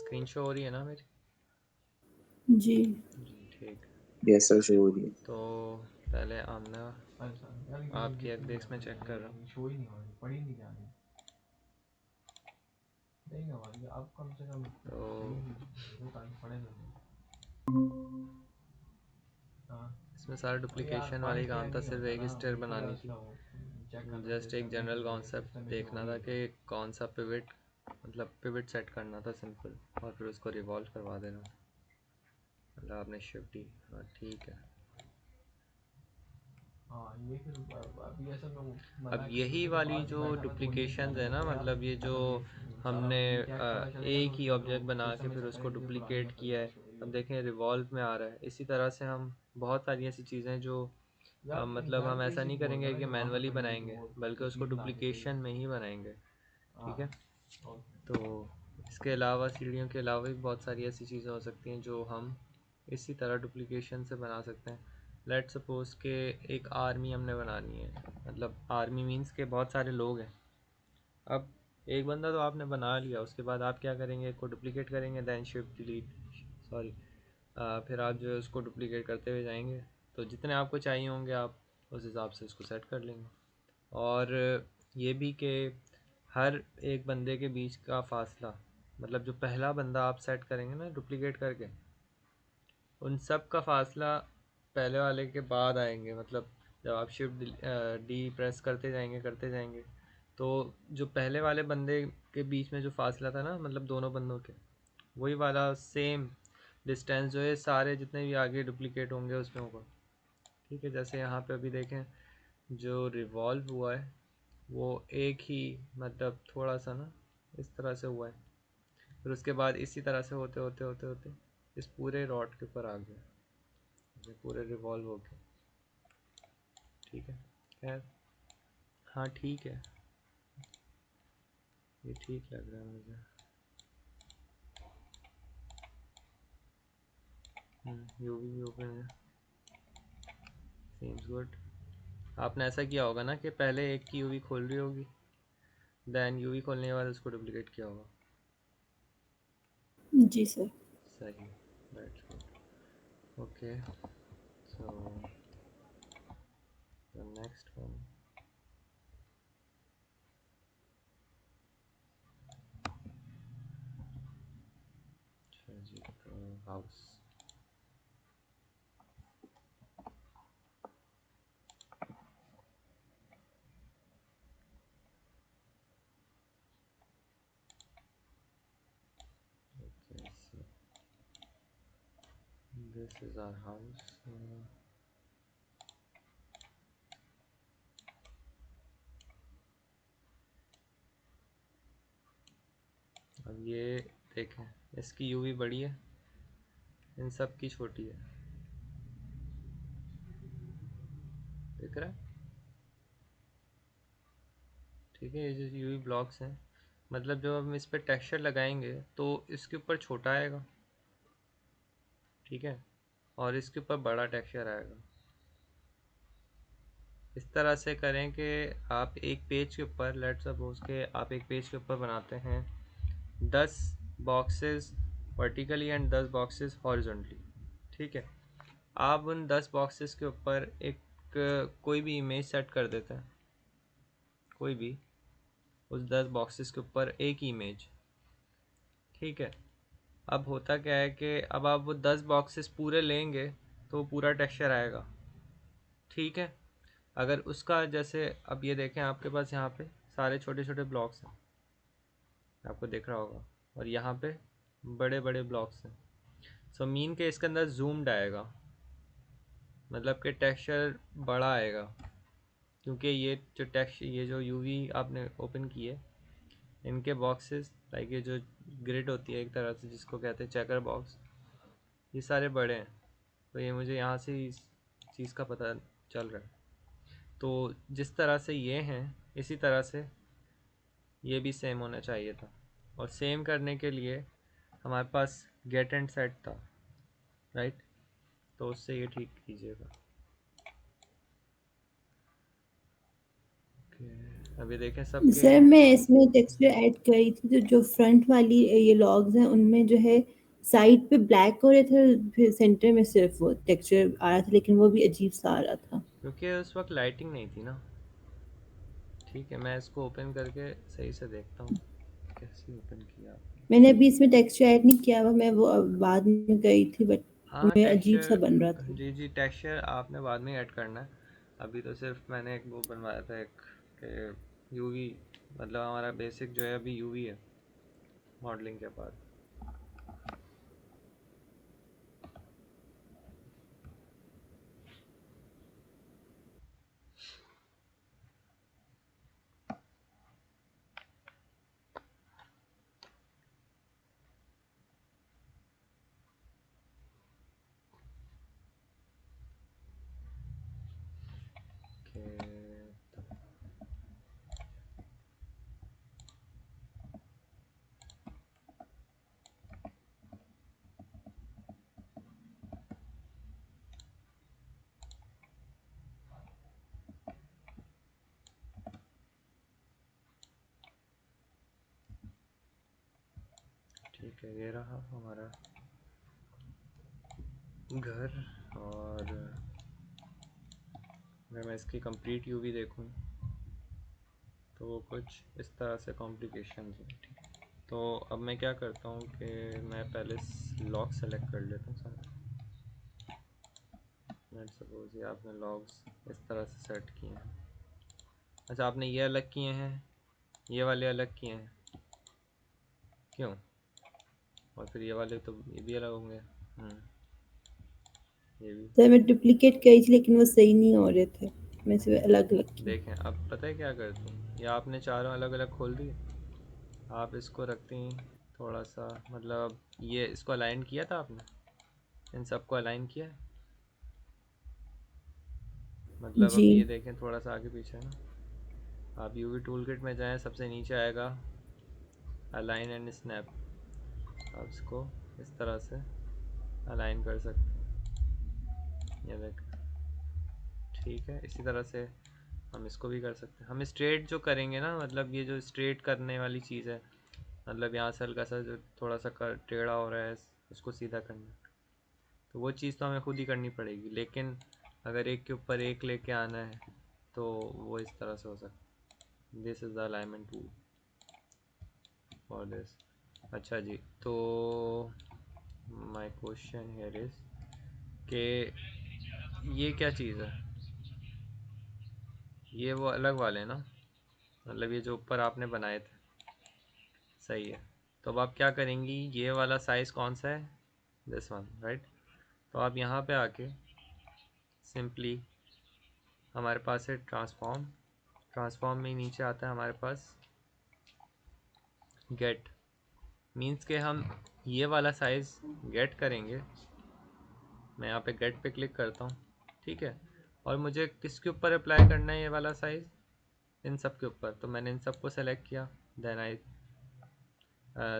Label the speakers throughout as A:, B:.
A: Screen show हो रही है ना मेरी?
B: जी।
A: जी ठीक।
B: यस सर, शो हो रही है।
A: तो पहले आमना आपकी एग्रेस में चेक कर रहा हूँ। शो ही नहीं हो रही, पढ़ी नहीं जा रही। नहीं हो रही अब कम से कम तो पढ़े इसमें सारा डुप्लीकेशन वाली काम था, सिर्फ एक स्टेयर बनानी थी। जस्ट एक जनरल कॉन्सेप्ट देखना था कि कौन सा पिवट, मतलब पिवट सेट करना था सिंपल, और फिर उसको रिवॉल्व करवा देना। मतलब आपने शिफ्ट डी, हाँ ठीक है। अब यही वाली जो डुप्लीकेशन है ना, मतलब ये जो हमने एक ही ऑब्जेक्ट बना के फिर उसको डुप्लीकेट किया है, अब देखें रिवॉल्व में आ रहा है। इसी तरह से हम बहुत सारी ऐसी चीज़ें जो मतलब हम ऐसा नहीं करेंगे कि मैनुअली बनाएंगे, बल्कि उसको डुप्लीकेशन में ही बनाएंगे। ठीक है, तो इसके अलावा सीढ़ियों के अलावा भी बहुत सारी ऐसी चीज़ें हो सकती हैं जो हम इसी तरह डुप्लीकेशन से बना सकते हैं। लेट सपोज के एक आर्मी हमने बनानी है, मतलब आर्मी मींस के बहुत सारे लोग हैं। अब एक बंदा तो आपने बना लिया, उसके बाद आप क्या करेंगे, एक को डुप्लीकेट करेंगे, देन शिफ्ट डिलीट, सॉरी, फिर आप जो है उसको डुप्लीकेट करते हुए जाएंगे, तो जितने आपको चाहिए होंगे आप उस हिसाब से उसको सेट कर लेंगे। और ये भी कि हर एक बंदे के बीच का फासला, मतलब जो पहला बंदा आप सेट करेंगे ना डुप्लीकेट करके, उन सब का फासला पहले वाले के बाद आएंगे। मतलब जब आप शिफ्ट डी प्रेस करते जाएंगे तो जो पहले वाले बंदे के बीच में जो फासला था ना, मतलब दोनों बंदों के, वही वाला सेम डिस्टेंस जो है सारे जितने भी आगे डुप्लीकेट होंगे उसमें होगा। ठीक है, जैसे यहाँ पे अभी देखें जो रिवॉल्व हुआ है वो एक ही, मतलब थोड़ा सा ना इस तरह से हुआ है, फिर उसके बाद इसी तरह से होते होते होते होते इस पूरे रॉड के ऊपर आ गया, ये पूरे रिवॉल्व हो गया। ठीक है, खैर हाँ ठीक है, ये ठीक लग रहा है मुझे। यूवी भी ओपन है, सीम्स गुड। आपने ऐसा किया होगा ना कि पहले एक की यूवी खोल रही होगी, देन यूवी खोलने के बाद उसको डुप्लीकेट किया होगा।
B: जी सर।
A: सही, that's good. Okay, so the next one, surgical house. Okay, so this is our house. अब ये देखें, इसकी यूवी बड़ी है, इन सब की छोटी है, दिख रहा है? ठीक है, ये जो यूवी ब्लॉक्स हैं, मतलब जब हम इस पर टेक्सचर लगाएंगे तो इसके ऊपर छोटा आएगा, ठीक है, और इसके ऊपर बड़ा टेक्सचर आएगा। इस तरह से करें कि आप एक पेज के ऊपर, लेट सपोज के आप एक पेज के ऊपर बनाते हैं 10 boxes vertically and 10 boxes horizontally. ठीक है, आप उन 10 बॉक्सेस के ऊपर एक कोई भी इमेज सेट कर देते हैं, कोई भी उस 10 बॉक्सेस के ऊपर एक इमेज। ठीक है, अब होता क्या है कि अब आप वो 10 बॉक्सेस पूरे लेंगे तो पूरा टेक्सचर आएगा। ठीक है, अगर उसका जैसे अब ये देखें आपके पास यहाँ पे सारे छोटे छोटे ब्लॉक्स हैं, आपको दिख रहा होगा, और यहाँ पे बड़े बड़े ब्लॉक्स हैं। सो मीन के इसके अंदर जूम्ड आएगा, मतलब कि टेक्सचर बड़ा आएगा, क्योंकि ये जो यूवी आपने ओपन की है, इनके बॉक्सेस लाइक ये जो ग्रिड होती है एक तरह से जिसको कहते हैं चेकर बॉक्स, ये सारे बड़े हैं। तो ये मुझे यहाँ से इस चीज़ का पता चल रहा है। तो जिस तरह से ये हैं इसी तरह से ये भी सेम होना चाहिए था, और सेम करने के लिए हमारे पास गेट एंड सेट था, राइट? तो उससे ये ठीक कीजिएगा। ओके, अभी देखें सबके।
B: सर मैं इसमें टेक्सचर ऐड करी थी, तो जो फ्रंट वाली ये लॉग्स हैं उनमें जो है साइड पे ब्लैक हो रहे थे, फिर सेंटर में सिर्फ वो टेक्सचर आ रहा था, लेकिन वो भी अजीब सा आ रहा था।
A: क्योंकि उस वक्त लाइटिंग नहीं थी ना। ठीक है, मैं इसको ओपन करके सही से देखता हूँ कैसे ओपन किया आपने।
B: मैंने अभी इसमें टेक्सचर ऐड नहीं किया हुआ, मैं वो बाद में गई थी, बट
A: हाँ,
B: मैं अजीब सा बन रहा
A: टेक्सचर
B: था।
A: जी जी, टेक्सचर आपने बाद में ऐड करना है। अभी तो सिर्फ मैंने एक वो बनवाया था, एक के यूवी, मतलब हमारा बेसिक जो है अभी यूवी है मॉडलिंग के बाद। के ठीक है, ये रहा हमारा घर। और अगर मैं इसकी कंप्लीट यूवी देखूं तो वो कुछ इस तरह से कॉम्प्लिकेशन है। ठीक है, तो अब मैं क्या करता हूँ कि मैं पहले लॉक सेलेक्ट कर लेता हूँ सारे। लेट्स सपोज ये आपने लॉग्स इस तरह से सेट किए हैं। अच्छा, आपने ये अलग किए हैं, ये वाले अलग किए हैं, क्यों? और फिर ये वाले तो ये भी अलग होंगे। ये भी।
B: सर मैं डुप्लीकेट करी थी, लेकिन वो सही नहीं हो रहे थे, मैं सिर्फ अलग अलग की।
A: देखें, अब पता है क्या करती हैं, या आपने चारों अलग अलग खोल दिए। आप इसको रखती हैं थोड़ा सा, मतलब ये इसको अलाइन किया था आपने, इन सबको अलाइन किया है। मतलब
B: जी।
A: अब ये देखें थोड़ा सा आगे पीछे है ना। आप यूवी टूल किट में जाएं, सबसे नीचे आएगा अलाइन एंड स्नैप। आप इसको इस तरह से अलाइन कर सकते हैं, ये देखें। ठीक है, इसी तरह से हम इसको भी कर सकते हैं। हम स्ट्रेट जो करेंगे ना, मतलब ये जो स्ट्रेट करने वाली चीज़ है, मतलब यहाँ से हल्का सा जो थोड़ा सा टेढ़ा हो रहा है, उसको सीधा करना, तो वो चीज़ तो हमें खुद ही करनी पड़ेगी। लेकिन अगर एक के ऊपर एक लेके आना है तो वो इस तरह से हो सकता है। This is the alignment tool for this. अच्छा जी, तो माय क्वेश्चन हियर इज कि ये क्या चीज़ है? ये वो अलग वाले ना, मतलब ये जो ऊपर आपने बनाए थे, सही है। तो अब आप क्या करेंगी, ये वाला साइज़ कौन सा है? This one, right. तो आप यहाँ पे आके सिंपली, हमारे पास है ट्रांसफॉर्म। ट्रांसफॉर्म में ही नीचे आता है हमारे पास गेट। मीन्स के हम ये वाला साइज़ गेट करेंगे। मैं यहाँ पे गेट पे क्लिक करता हूँ, ठीक है। और मुझे किसके ऊपर अप्लाई करना है ये वाला साइज़? इन सब के ऊपर। तो मैंने इन सब को सेलेक्ट किया, then I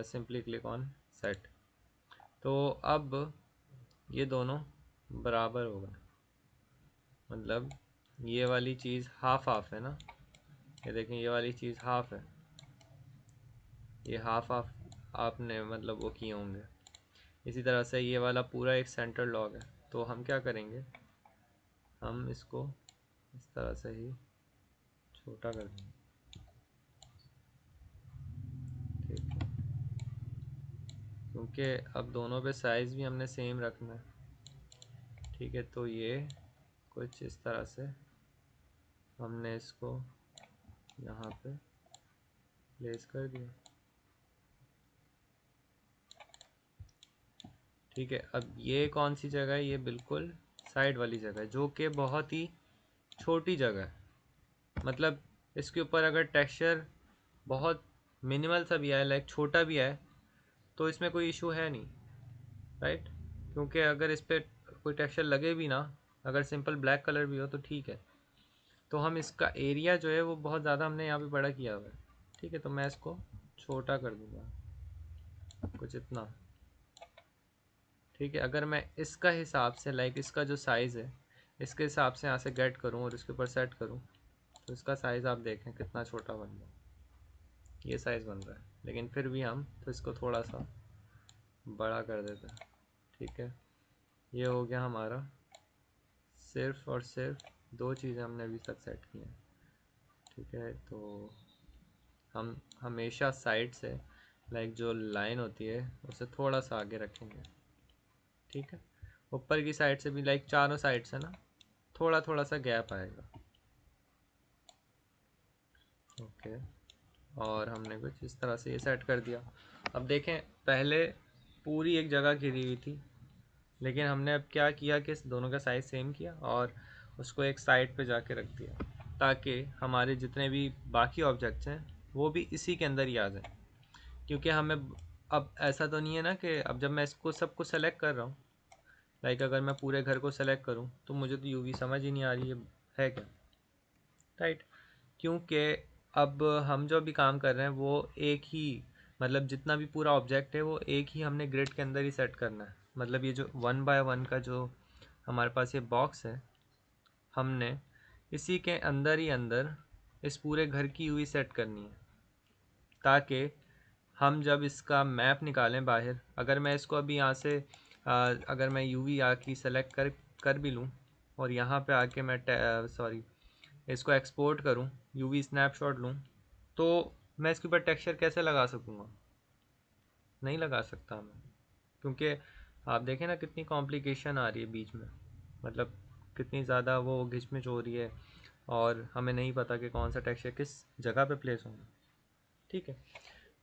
A: simply click on set. तो अब ये दोनों बराबर हो गए, मतलब ये वाली चीज़ हाफ हाफ है ना। ये देखें, ये वाली चीज़ हाफ है, ये हाफ हाफ आपने मतलब वो किए होंगे। इसी तरह से ये वाला पूरा एक सेंटर लॉग है। तो हम क्या करेंगे, हम इसको इस तरह से ही छोटा कर देंगे। ठीक है, क्योंकि अब दोनों पे साइज़ भी हमने सेम रखना है। ठीक है, तो ये कुछ इस तरह से हमने इसको यहाँ पे प्लेस कर दिया। ठीक है, अब ये कौन सी जगह है? ये बिल्कुल साइड वाली जगह है, जो कि बहुत ही छोटी जगह है। मतलब इसके ऊपर अगर टेक्सचर बहुत मिनिमल सा भी आए, लाइक छोटा भी आए, तो इसमें कोई इशू है नहीं, राइट। क्योंकि अगर इस पर कोई टेक्सचर लगे भी ना, अगर सिंपल ब्लैक कलर भी हो तो ठीक है। तो हम इसका एरिया जो है वो बहुत ज़्यादा हमने यहाँ पे बड़ा किया हुआ है। ठीक है, तो मैं इसको छोटा कर दूँगा कुछ इतना। ठीक है, अगर मैं इसका हिसाब से, लाइक इसका जो साइज़ है, इसके हिसाब से यहाँ से गेट करूँ और इसके ऊपर सेट करूँ, तो इसका साइज़ आप देखें कितना छोटा बन गया, ये साइज़ बन रहा है, लेकिन फिर भी हम तो इसको थोड़ा सा बड़ा कर देते हैं। ठीक है, ये हो गया हमारा। सिर्फ और सिर्फ दो चीज़ें हमने अभी तक सेट की हैं। ठीक है, तो हम हमेशा साइड से लाइक जो लाइन होती है उसे थोड़ा सा आगे रखेंगे। ठीक है, ऊपर की साइड से भी लाइक चारों साइड से ना थोड़ा थोड़ा सा गैप आएगा। ओके, और हमने कुछ इस तरह से ये सेट कर दिया। अब देखें, पहले पूरी एक जगह घिरी हुई थी, लेकिन हमने अब क्या किया कि दोनों का साइज़ सेम किया और उसको एक साइड पे जाके रख दिया, ताकि हमारे जितने भी बाकी ऑब्जेक्ट्स हैं वो भी इसी के अंदर ही आ जाएं। क्योंकि हमें अब ऐसा तो नहीं है ना कि अब जब मैं इसको सबको सेलेक्ट कर रहा हूँ, लाइक अगर मैं पूरे घर को सेलेक्ट करूँ तो मुझे तो यूवी समझ ही नहीं आ रही है क्या, राइट। क्योंकि अब हम जो भी काम कर रहे हैं वो एक ही, मतलब जितना भी पूरा ऑब्जेक्ट है वो एक ही हमने ग्रिड के अंदर ही सेट करना है। मतलब ये जो 1 बाय 1 का जो हमारे पास ये बॉक्स है, हमने इसी के अंदर ही अंदर इस पूरे घर की यूवी सेट करनी है, ताकि हम जब इसका मैप निकालें बाहर, अगर मैं इसको अभी यहाँ से अगर मैं यूवी आके सेलेक्ट कर भी लूँ और यहाँ पे आके मैं सॉरी इसको एक्सपोर्ट करूँ, यूवी स्नैपशॉट लूँ, तो मैं इसके ऊपर टेक्सचर कैसे लगा सकूँगा? नहीं लगा सकता मैं, क्योंकि आप देखें ना कितनी कॉम्प्लिकेशन आ रही है बीच में, मतलब कितनी ज़्यादा वो घिचमिच हो रही है और हमें नहीं पता कि कौन सा टेक्सचर किस जगह पे प्लेस होगा। ठीक है,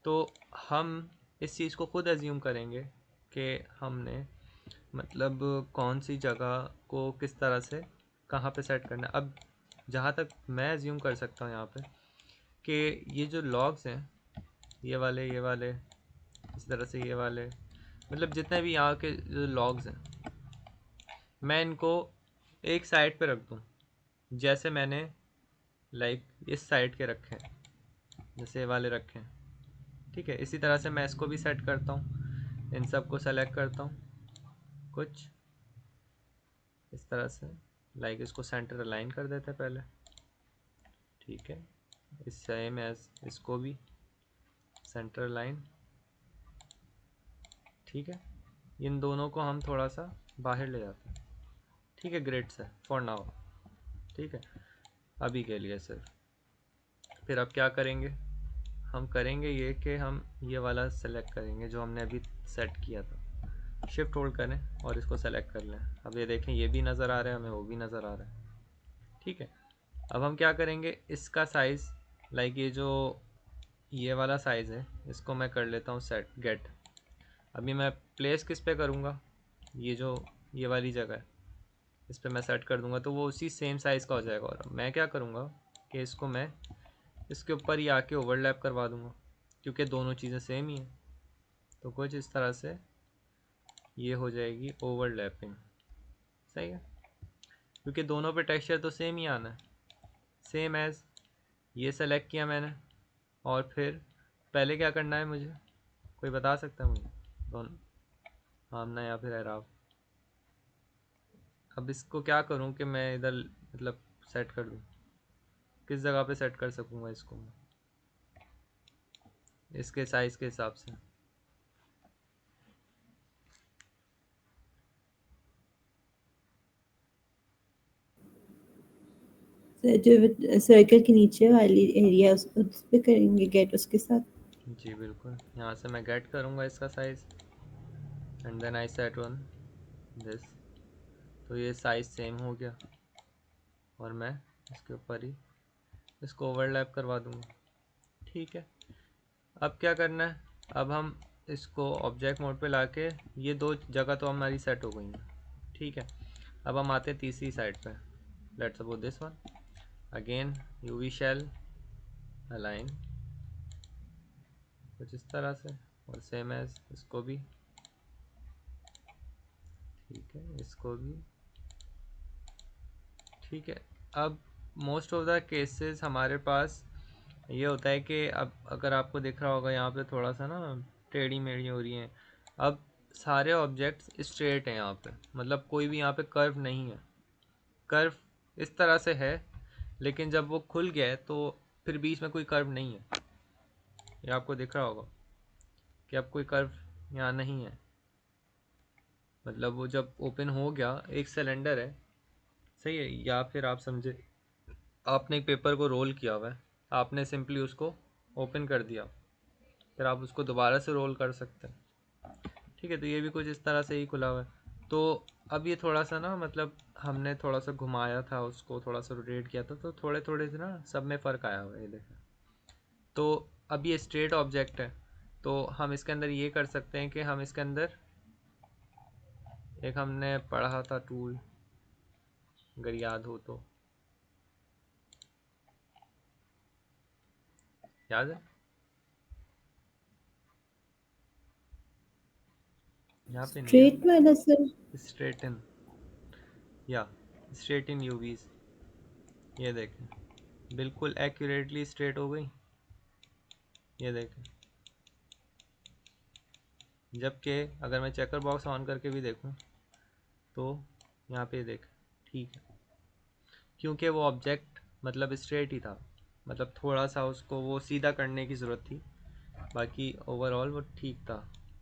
A: तो हम इस चीज़ को खुद एज्यूम करेंगे कि हमने मतलब कौन सी जगह को किस तरह से कहाँ पे सेट करना है। अब जहाँ तक मैं एज्यूम कर सकता हूँ यहाँ पे कि ये जो लॉग्स हैं, ये वाले इस तरह से, ये वाले मतलब जितने भी यहाँ के जो लॉग्स हैं, मैं इनको एक साइड पे रख दूँ, जैसे मैंने लाइक इस साइड के रखे हैं, जैसे ये वाले रखे हैं। ठीक है, इसी तरह से मैं इसको भी सेट करता हूँ, इन सब को सेलेक्ट करता हूँ कुछ इस तरह से, लाइक इसको सेंटर अलाइन कर देते हैं पहले। ठीक है, इस सेम एज इसको भी सेंटर लाइन। ठीक है, इन दोनों को हम थोड़ा सा बाहर ले जाते हैं। ठीक है, ग्रेट से फॉर नाउ। ठीक है, अभी के लिए सिर्फ। फिर अब क्या करेंगे, हम करेंगे ये कि हम ये वाला सेलेक्ट करेंगे जो हमने अभी सेट किया था। शिफ्ट होल्ड करें और इसको सेलेक्ट कर लें। अब ये देखें, ये भी नज़र आ रहा है हमें, वो भी नज़र आ रहा है। ठीक है, अब हम क्या करेंगे, इसका साइज़ लाइक ये वाला साइज़ है, इसको मैं कर लेता हूँ सेट गेट। अभी मैं प्लेस किस पे करूँगा, ये जो ये वाली जगह है इस पर मैं सेट कर दूँगा, तो वो उसी सेम साइज़ का हो जाएगा। और मैं क्या करूँगा कि इसको मैं इसके ऊपर ही आके ओवरलैप करवा दूँगा, क्योंकि दोनों चीज़ें सेम ही हैं। तो कुछ इस तरह से ये हो जाएगी ओवरलैपिंग। सही है, क्योंकि दोनों पे टेक्सचर तो सेम ही आना है, सेम एज ये सेलेक्ट किया मैंने। और फिर पहले क्या करना है मुझे, कोई बता सकता है मुझे? दोनों आमना या फिर एराब। अब इसको क्या करूं कि मैं इधर मतलब सेट कर दूं, किस जगह पे सेट कर सकूंगा इसको मैं इसके साइज़ के हिसाब से?
B: जो सर्कल के नीचे वाली एरिया उस पे करेंगे गेट उसके साथ।
A: जी बिल्कुल, यहाँ से मैं गेट करूँगा इसका size and then I set one this. तो ये साइज़ सेम हो गया और मैं इसके ऊपर ही इसको ओवरलैप करवा दूँगा। ठीक है, अब क्या करना है, अब हम इसको ऑब्जेक्ट मोड पे लाके ये दो जगह तो हमारी सेट हो गई हैं। ठीक है, अब हम आते हैं तीसरी साइड पे। Let's suppose this one again, UV shell align कुछ इस तरह से, और सेम एज इसको भी। ठीक है, इसको भी। ठीक है, अब मोस्ट ऑफ द केसेस हमारे पास ये होता है कि अब अगर आपको दिख रहा होगा यहाँ पे थोड़ा सा ना टेढ़ी मेढ़ी हो रही हैं। अब सारे ऑब्जेक्ट्स स्ट्रेट हैं यहाँ पे, मतलब कोई भी यहाँ पे कर्व नहीं है। कर्व इस तरह से है, लेकिन जब वो खुल गया है तो फिर बीच में कोई कर्व नहीं है। ये आपको दिख रहा होगा कि अब कोई कर्व यहाँ नहीं है। मतलब वो जब ओपन हो गया, एक सिलेंडर है, सही है। या फिर आप समझे, आपने एक पेपर को रोल किया हुआ है, आपने सिंपली उसको ओपन कर दिया, फिर आप उसको दोबारा से रोल कर सकते हैं। ठीक है, तो ये भी कुछ इस तरह से ही खुला हुआ है। तो अब ये थोड़ा सा ना, मतलब हमने थोड़ा सा घुमाया था उसको, थोड़ा सा रोटेट किया था, तो थोड़े थोड़े से ना सब में फ़र्क आया हुआ है, ये देखें। तो अब ये स्ट्रेट ऑब्जेक्ट है, तो हम इसके अंदर ये कर सकते हैं कि हम इसके अंदर एक हमने पढ़ा था टूल, अगर याद हो तो, याद है? यहाँ पे नहीं
B: स्ट्रेट वाला सर?
A: है, स्ट्रेटन, या स्ट्रेट इन यूवीज। ये देखें, बिल्कुल एक्यूरेटली स्ट्रेट हो गई, ये देखें। जबकि अगर मैं चेकर बॉक्स ऑन करके भी देखूं तो यहाँ पे देख, ठीक है, क्योंकि वो ऑब्जेक्ट मतलब स्ट्रेट ही था, मतलब थोड़ा सा उसको वो सीधा करने की ज़रूरत थी, बाकी ओवरऑल वो ठीक था।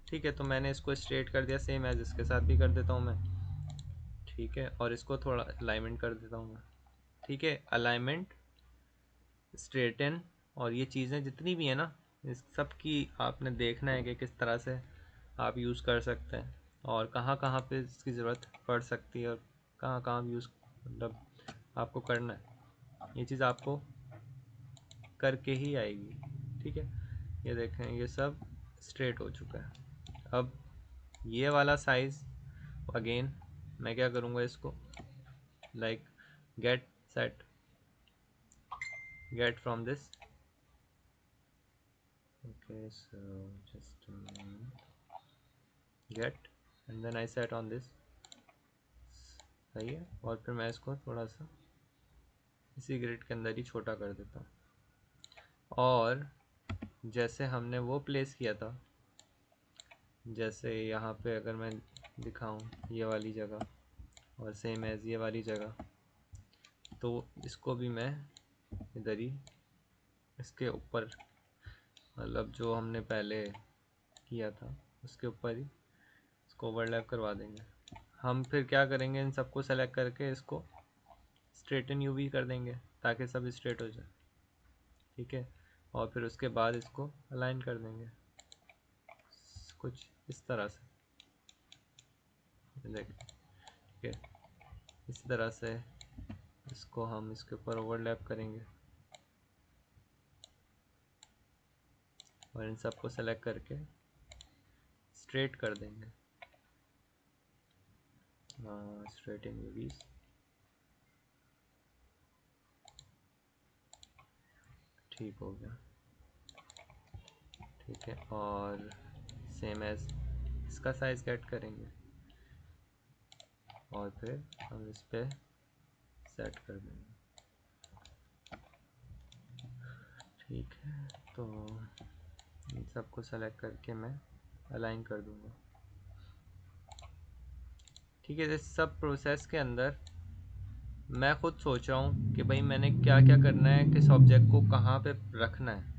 A: ठीक है, तो मैंने इसको स्ट्रेट कर दिया, सेम एज इसके साथ भी कर देता हूँ मैं। ठीक है, और इसको थोड़ा अलाइनमेंट कर देता हूँ मैं। ठीक है, अलाइनमेंट, स्ट्रेटन, और ये चीज़ें जितनी भी हैं ना, इस सब की आपने देखना है कि किस तरह से आप यूज़ कर सकते हैं, और कहाँ कहाँ पे इसकी ज़रूरत पड़ सकती है, और कहाँ कहाँ यूज़ मतलब आपको करना है। ये चीज़ आपको करके ही आएगी। ठीक है, ये देखें, ये सब स्ट्रेट हो चुका है। अब ये वाला साइज़, अगेन मैं क्या करूँगा, इसको like get set, get from this, okay, so just a moment, get, and then I set on this, सही है। और फिर मैं इसको थोड़ा सा इसी ग्रिड के अंदर ही छोटा कर देता हूँ, और जैसे हमने वो प्लेस किया था, जैसे यहाँ पे अगर मैं दिखाऊँ ये वाली जगह, और सेम एज ये वाली जगह, तो इसको भी मैं इधर ही इसके ऊपर, मतलब जो हमने पहले किया था उसके ऊपर ही इसको ओवरलैप करवा देंगे। हम फिर क्या करेंगे, इन सबको सेलेक्ट करके इसको स्ट्रेटन यूवी कर देंगे ताकि सब स्ट्रेट हो जाए। ठीक है, और फिर उसके बाद इसको अलाइन कर देंगे कुछ इस तरह से, देखिए। ठीक है, इस तरह से इसको हम इसके ऊपर ओवरलैप करेंगे, और इन सबको सेलेक्ट करके स्ट्रेट कर देंगे, स्ट्रेट इन यूवीज। ठीक हो गया। ठीक है, और सेम एज इसका साइज़ गेट करेंगे, और फिर हम इस पर सेट कर देंगे। ठीक है, तो इन सबको सेलेक्ट करके मैं अलाइन कर दूंगा। ठीक है, इस सब प्रोसेस के अंदर मैं खुद सोच रहा हूँ कि भाई मैंने क्या क्या करना है, किस ऑब्जेक्ट को कहाँ पे रखना है।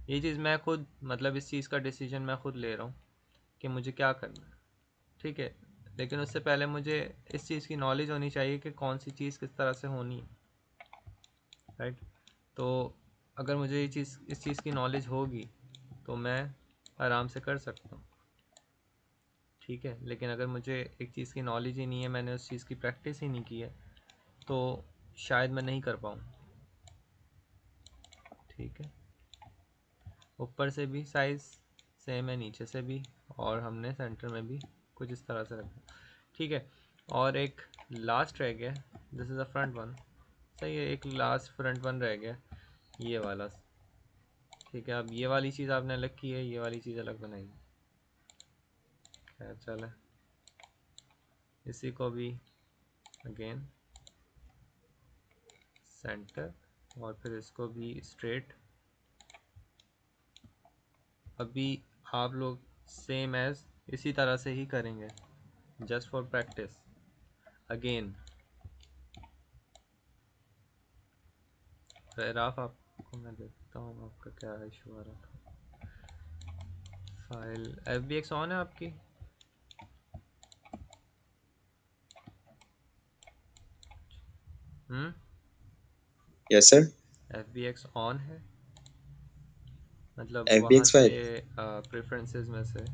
A: ये चीज़ मैं खुद, मतलब इस चीज़ का डिसीजन मैं खुद ले रहा हूँ कि मुझे क्या करना है। ठीक है, लेकिन उससे पहले मुझे इस चीज़ की नॉलेज होनी चाहिए कि कौन सी चीज़ किस तरह से होनी है, राइट। तो अगर मुझे ये चीज़, इस चीज़ की नॉलेज होगी तो मैं आराम से कर सकता हूँ। ठीक है, लेकिन अगर मुझे एक चीज़ की नॉलेज ही नहीं है, मैंने उस चीज़ की प्रैक्टिस ही नहीं की है, तो शायद मैं नहीं कर पाऊँ। ठीक है, ऊपर से भी साइज़ सेम है, नीचे से भी, और हमने सेंटर में भी कुछ इस तरह से रखा। ठीक है, और एक लास्ट रह गया, this is a front one, सही है, एक लास्ट फ्रंट वन रह गया, ये वाला। ठीक है, अब ये वाली चीज़ आपने अलग की है, ये वाली चीज़ अलग बनाई। खैर चले, इसी को भी अगेन सेंटर, और फिर इसको भी स्ट्रेट। अभी आप लोग सेम एज इसी तरह से ही करेंगे, जस्ट फॉर प्रैक्टिस। अगेन पैराफ आपको मैं देखता हूँ आपका क्या इशू आ रहा था। फाइल FBX ऑन है आपकी?
C: Yes sir.
A: FBX ऑन है, मतलब वहाँ
C: FBX
A: से
C: फाइल।
A: प्रेफरेंसेस में से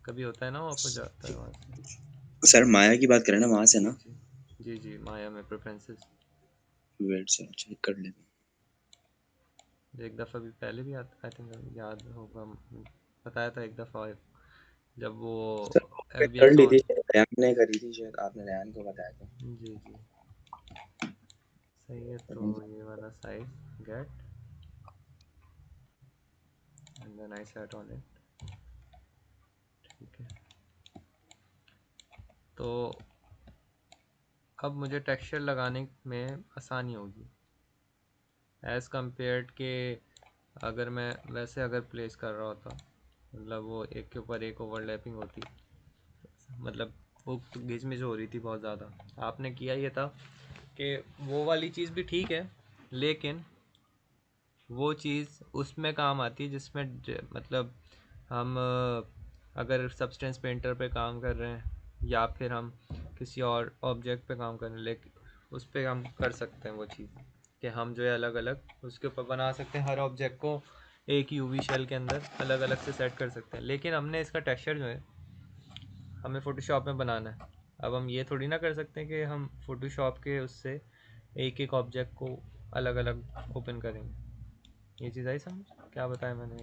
A: कभी होता है ना, ऑफ हो जाता है वहाँ से।
C: सर माया की बात करें ना, वहाँ से ना।
A: जी जी जी, माया में प्रेफरेंसेस।
C: वेट सर, चेक कर लेते
A: एक दफ़ा भी पहले भी आई थिंक याद होगा, बताया था एक दफ़ा जब वो
C: सर।
A: एफ बी
C: कर
A: एक्स
C: ली थी
A: ऑन।
C: रैन ने, करी थी शायद, आपने रैन को बताया था।
A: जी जी, सही है। तो ये वाला size get and then I set on it. ठीक है, तो अब मुझे टेक्सचर लगाने में आसानी होगी एज़ कम्पेयर्ड के अगर मैं वैसे अगर प्लेस कर रहा होता, मतलब वो एक के ऊपर एक ओवरलैपिंग होती, मतलब वो घिचमिच हो रही थी बहुत ज़्यादा। आपने किया ये था कि वो वाली चीज़ भी ठीक है, लेकिन वो चीज़ उसमें काम आती है जिसमें मतलब हम अगर सब्सटेंस पेंटर पे काम कर रहे हैं या फिर हम किसी और ऑब्जेक्ट पे काम कर रहे हैं, लेकिन उस पर हम कर सकते हैं वो चीज़ कि हम जो है अलग अलग उसके ऊपर बना सकते हैं, हर ऑब्जेक्ट को एक यूवी शेल के अंदर अलग अलग से सेट कर सकते हैं। लेकिन हमने इसका टेक्सचर जो है हमें फ़ोटोशॉप में बनाना है। अब हम ये थोड़ी ना कर सकते हैं कि हम फ़ोटोशॉप के उससे एक एक ऑब्जेक्ट को अलग अलग ओपन करेंगे। ये चीज़ आई समझ, क्या बताया मैंने?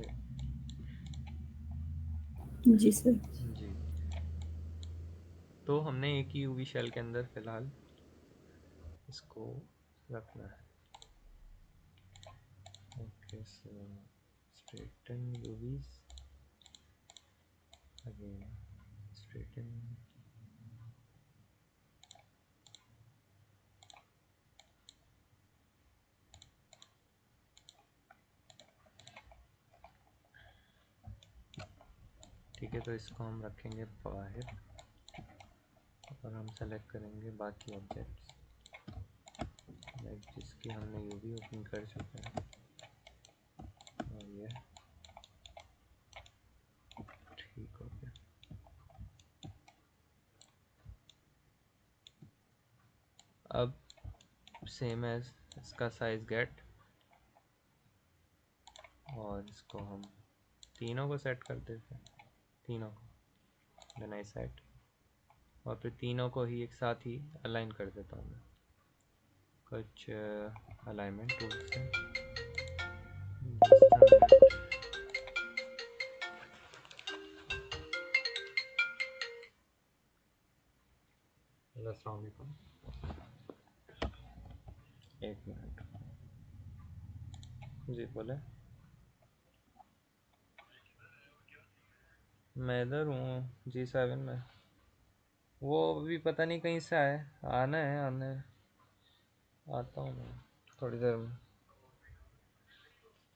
B: जी सर।
A: जी, तो हमने एक ही यूवी शेल के अंदर फ़िलहाल इसको रखना है। ओके, सो स्ट्रेटन यूवीज अगेन, स्ट्रेटन। ठीक है, तो इसको हम रखेंगे बाहर और हम सेलेक्ट करेंगे बाकी ऑब्जेक्ट्स लाइक जिसकी हमने यूवी ओपन कर चुका है। और ये ठीक हो गया। अब सेम एज इसका साइज गेट, और इसको हम तीनों को सेट कर देते हैं, तीनों को देन आई सेट, और फिर तीनों को ही एक साथ ही अलाइन कर देता हूँ मैं कुछ अलाइनमेंट टूल से। अस्सलाम वालेकुम, एक मिनट। जी बोले। मैं इधर हूँ G7 में। वो भी पता नहीं कहीं से आए, आना है, आना है, आता हूँ मैं थोड़ी देर में।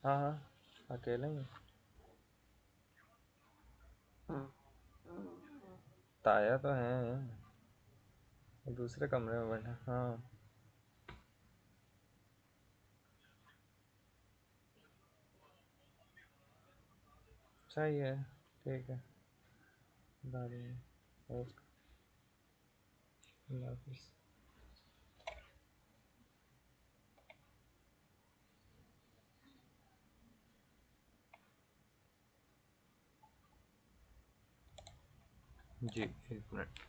A: हाँ हाँ, अकेले ही। ताया तो है, दूसरे कमरे में बैठा। हाँ सही है, ठीक है, बाद में। ओके, अल्लाह हाफिज़। जी एक मिनट।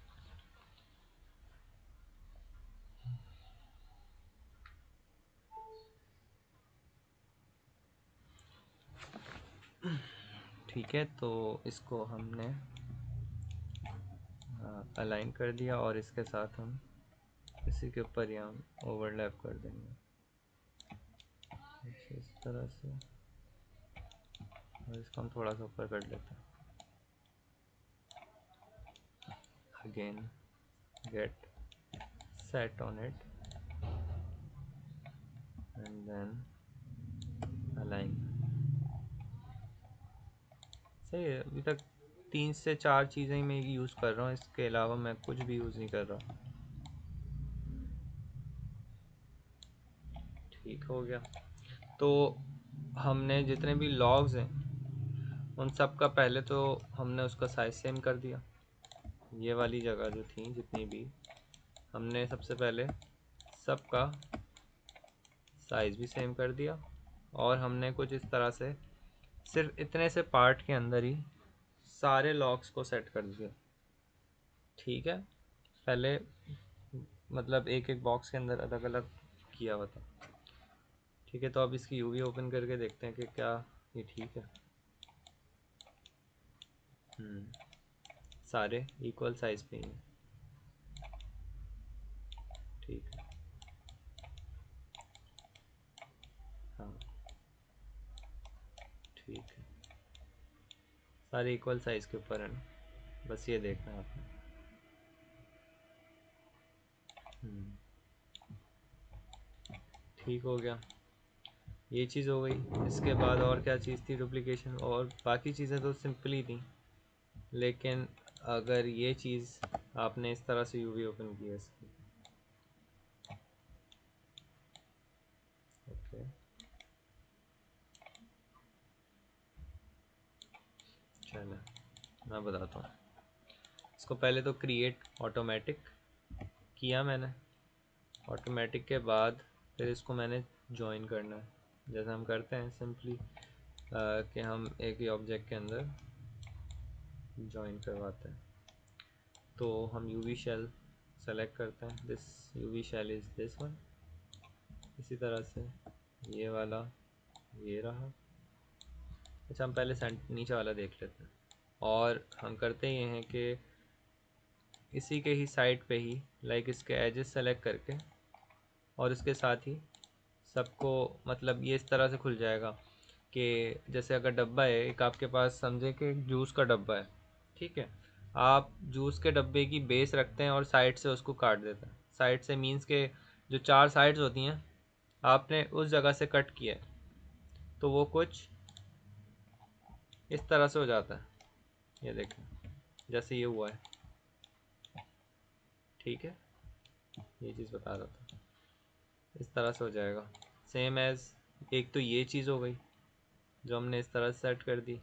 A: ठीक है, तो इसको हमने अलाइन कर दिया और इसके साथ हम इसी के ऊपर ही हम ओवरलैप कर देंगे कुछ इस तरह से, और इसको हम थोड़ा सा ऊपर कर लेते हैं। Again get set on it and then align. सही है, अभी तक 3 से 4 चीज़ें ही मैं यूज़ कर रहा हूँ, इसके अलावा मैं कुछ भी यूज़ नहीं कर रहा। हो गया। तो हमने जितने भी लॉग्स हैं उन सब का पहले तो हमने उसका साइज सेम कर दिया। ये वाली जगह जो थी जितनी भी, हमने सबसे पहले सबका साइज़ भी सेम कर दिया। और हमने कुछ इस तरह से सिर्फ इतने से पार्ट के अंदर ही सारे लॉक्स को सेट कर दिया। ठीक है, पहले मतलब एक एक बॉक्स के अंदर अलग अलग किया हुआ था। ठीक है, तो अब इसकी यूवी ओपन करके देखते हैं कि क्या ये ठीक है। सारे इक्वल साइज पे ही हैं। ठीक है, हाँ ठीक है, सारे इक्वल साइज के ऊपर है ना, बस ये देखना है आपने। ठीक हो गया, ये चीज़ हो गई। इसके बाद और क्या चीज़ थी डुप्लीकेशन, और बाकी चीज़ें तो सिंपल ही थी। लेकिन अगर ये चीज़ आपने इस तरह से यूवी ओपन किया इसकी, ओके चलो मैं बताता हूँ। इसको पहले तो क्रिएट ऑटोमेटिक किया मैंने। ऑटोमेटिक के बाद फिर इसको मैंने जॉइन करना है, जैसे हम करते हैं सिंपली कि हम एक ही ऑब्जेक्ट के अंदर जॉइन करवाते हैं। तो हम यूवी शेल सेलेक्ट करते हैं, this UV shell is this one. इसी तरह से ये वाला ये रहा। अच्छा, हम पहले नीचे वाला देख लेते हैं। और हम करते ये हैं कि इसी के ही साइड पे ही लाइक इसके एजेस सेलेक्ट करके और इसके साथ ही सबको, मतलब ये इस तरह से खुल जाएगा कि जैसे अगर डब्बा है एक आपके पास, समझे कि जूस का डब्बा है। ठीक है, आप जूस के डब्बे की बेस रखते हैं और साइड से उसको काट देते हैं। साइड से मीन्स के जो चार साइड्स होती हैं आपने उस जगह से कट किया है, तो वो कुछ इस तरह से हो जाता है। ये देखें जैसे ये हुआ है। ठीक है, ये चीज़ बता रहा था, इस तरह से हो जाएगा। सेम एज़ एक तो ये चीज़ हो गई जो हमने इस तरह से सेट कर दी।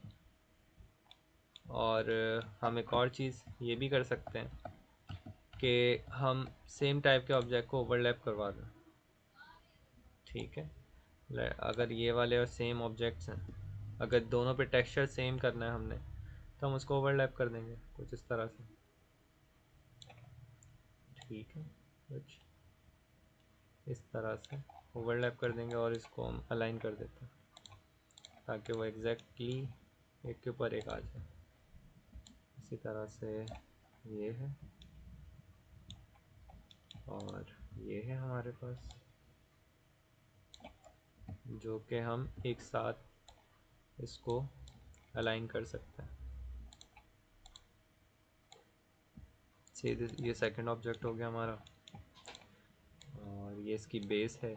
A: और हम एक और चीज़ ये भी कर सकते हैं कि हम सेम टाइप के ऑब्जेक्ट को ओवरलैप करवा दें। ठीक है, अगर ये वाले और सेम ऑब्जेक्ट्स हैं, अगर दोनों पे टेक्सचर सेम करना है हमने, तो हम उसको ओवरलैप कर देंगे कुछ इस तरह से। ठीक है, कुछ इस तरह से ओवरलैप कर देंगे और इसको हम अलाइन कर देते हैं ताकि वो एग्जैक्टली एक के ऊपर एक आ जाए। इसी तरह से ये है और ये है हमारे पास, जो कि हम एक साथ इसको अलाइन कर सकते हैं। सीधे ये सेकंड ऑब्जेक्ट हो गया हमारा, और ये इसकी बेस है।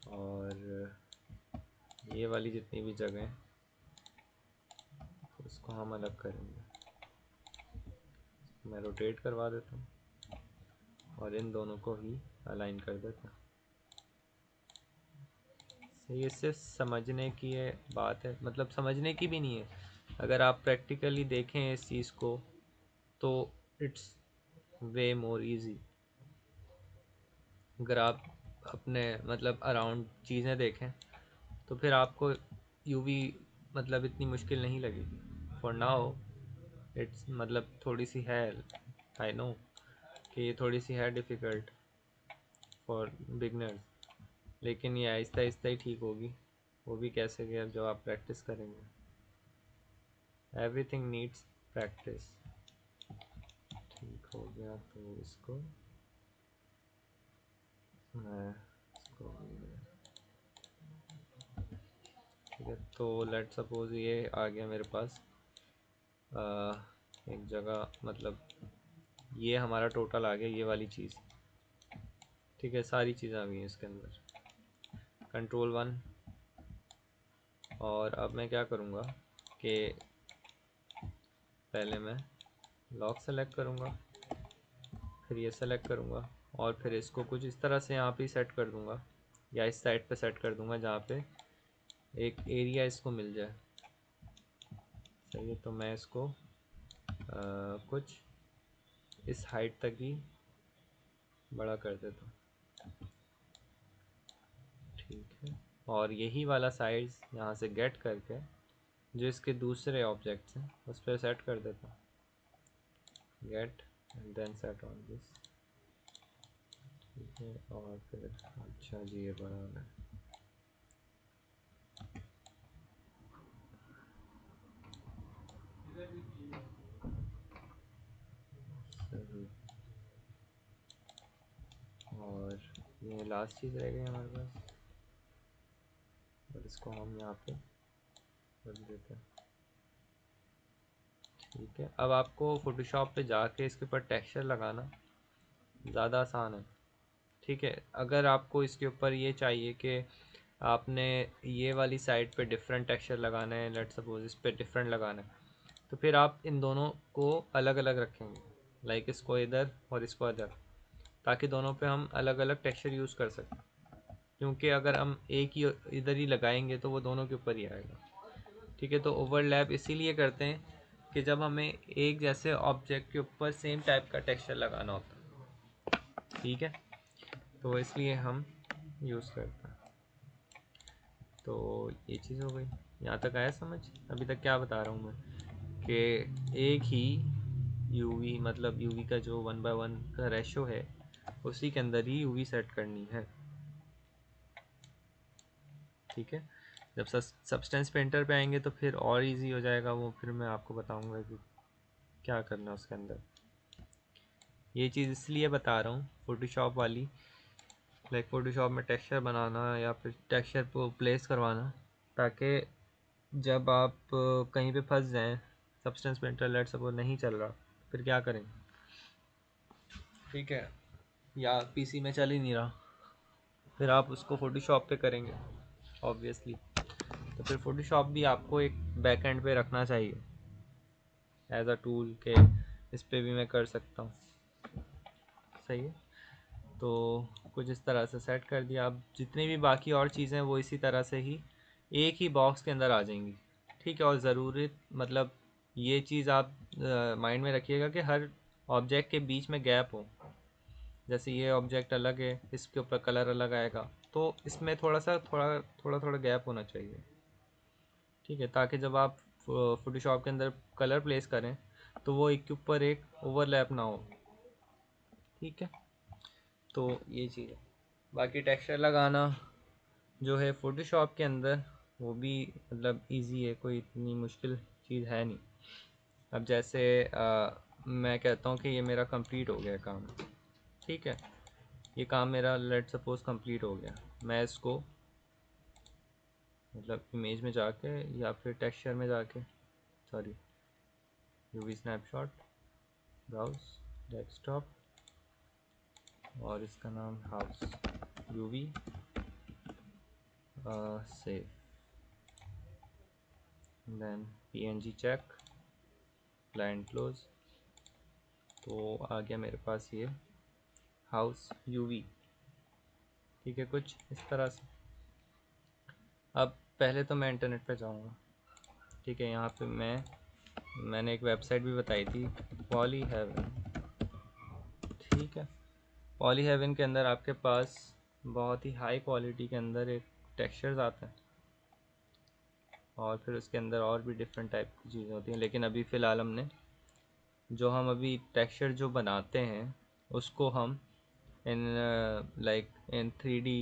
A: और ये वाली जितनी भी जगह हैं तो इसको हम अलग करेंगे। मैं रोटेट करवा देता हूँ और इन दोनों को ही अलाइन कर देता हूँ। ये सिर्फ समझने की ये बात है, मतलब समझने की भी नहीं है। अगर आप प्रैक्टिकली देखें इस चीज़ को तो इट्स वे मोर इजी। अगर आप अपने मतलब अराउंड चीज़ें देखें तो फिर आपको यूवी मतलब इतनी मुश्किल नहीं लगेगी। फॉर नाउ इट्स मतलब थोड़ी सी है, आई नो कि ये थोड़ी सी है डिफ़िकल्ट फॉर बिगनर्स, लेकिन ये आहिस्ता आहिस्ता ही ठीक होगी। वो भी कैसे कि जब आप प्रैक्टिस करेंगे। Everything needs practice. ठीक हो गया, तो इसको मैं इसको ठीक है, तो लेट सपोज ये आ गया मेरे पास एक जगह, मतलब ये हमारा टोटल आ गया ये वाली चीज़। ठीक है, सारी चीज़ें आ गई हैं इसके अंदर, Ctrl+1। और अब मैं क्या करूँगा कि पहले मैं लॉक सेलेक्ट करूँगा, फिर ये सेलेक्ट करूँगा और फिर इसको कुछ इस तरह से यहाँ पे सेट कर दूँगा। या इस साइड पे सेट कर दूंगा जहाँ पे एक एरिया इसको मिल जाए। सही है, तो मैं इसको कुछ इस हाइट तक ही बड़ा कर देता हूँ। ठीक है, और यही वाला साइज यहाँ से गेट करके जो इसके दूसरे ऑब्जेक्ट्स हैं उस पर सेट कर देता हूँ। Get and then set on this. ठीक है, और फिर अच्छा जी ये बड़ा है। सही, और ये लास्ट चीज़ रह गई हमारे पास, और इसको हम यहाँ पे कर देते हैं। ठीक है, अब आपको फोटोशॉप पे जाके इसके ऊपर टेक्सचर लगाना ज़्यादा आसान है। ठीक है, अगर आपको इसके ऊपर ये चाहिए कि आपने ये वाली साइड पे डिफरेंट टेक्सचर लगाना है, लेट सपोज इस पे डिफरेंट लगाना है, तो फिर आप इन दोनों को अलग अलग रखेंगे, लाइक इसको इधर और इसको इधर, ताकि दोनों पे हम अलग अलग टेक्सचर यूज़ कर सकें। क्योंकि अगर हम एक ही इधर ही लगाएंगे तो वो दोनों के ऊपर ही आएगा। ठीक है, तो ओवरलैप इसीलिए करते हैं कि जब हमें एक जैसे ऑब्जेक्ट के ऊपर सेम टाइप का टेक्सचर लगाना होता है। ठीक है, तो इसलिए हम यूज़ करते हैं। तो ये चीज़ हो गई, यहाँ तक आया समझ? अभी तक क्या बता रहा हूँ मैं कि एक ही यूवी मतलब यूवी का जो 1/1 का रेशो है उसी के अंदर ही यूवी सेट करनी है। ठीक है, जब सब्सटेंस पेंटर पे आएंगे तो फिर और इजी हो जाएगा वो, फिर मैं आपको बताऊंगा कि क्या करना है उसके अंदर। ये चीज़ इसलिए बता रहा हूँ फोटोशॉप वाली, लाइक फोटोशॉप में टेक्सचर बनाना या फिर टेक्सचर को प्लेस करवाना, ताकि जब आप कहीं पे फंस जाएं, सब्सटेंस पेंटर लेट सपोज नहीं चल रहा, फिर क्या करेंगे? ठीक है, या पीसी में चल ही नहीं रहा, फिर आप उसको फोटोशॉप पे करेंगे ऑब्वियसली। तो फिर फोटोशॉप भी आपको एक बैक एंड पे रखना चाहिए एज अ टूल के इस पे भी मैं कर सकता हूँ। सही है, तो कुछ इस तरह से सेट कर दिया। अब जितनी भी बाकी और चीज़ें वो इसी तरह से ही एक ही बॉक्स के अंदर आ जाएंगी। ठीक है, और ज़रूरी मतलब ये चीज़ आप माइंड में रखिएगा कि हर ऑब्जेक्ट के बीच में गैप हो। जैसे ये ऑब्जेक्ट अलग है, इसके ऊपर कलर अलग आएगा, तो इसमें थोड़ा गैप होना चाहिए। ठीक है, ताकि जब आप फोटोशॉप के अंदर कलर प्लेस करें तो वो एक के ऊपर एक ओवरलैप ना हो। ठीक है, तो ये चीज़ है। बाकी टेक्सचर लगाना जो है फ़ोटोशॉप के अंदर वो भी मतलब इजी है, कोई इतनी मुश्किल चीज़ है नहीं। अब जैसे मैं कहता हूँ कि ये मेरा कंप्लीट हो गया काम। ठीक है, ये काम मेरा लेट सपोज कंप्लीट हो गया। मैं इसको मतलब इमेज में जाके या फिर टेक्सचर में जाके, sorry UV snapshot, browse desktop, और इसका नाम house UV save, then png check, blind close. तो आ गया मेरे पास ये हाउस यूवी। ठीक है, कुछ इस तरह से। अब पहले तो मैं इंटरनेट पे जाऊंगा। ठीक है, यहाँ पे मैंने एक वेबसाइट भी बताई थी, पॉली हेवन। ठीक है, पॉली हेवन के अंदर आपके पास बहुत ही हाई क्वालिटी के अंदर एक टेक्सचर्स आता है, और फिर उसके अंदर और भी डिफरेंट टाइप की चीज़ें होती हैं। लेकिन अभी फ़िलहाल हम अभी टेक्सचर जो बनाते हैं उसको हम इन लाइक इन 3D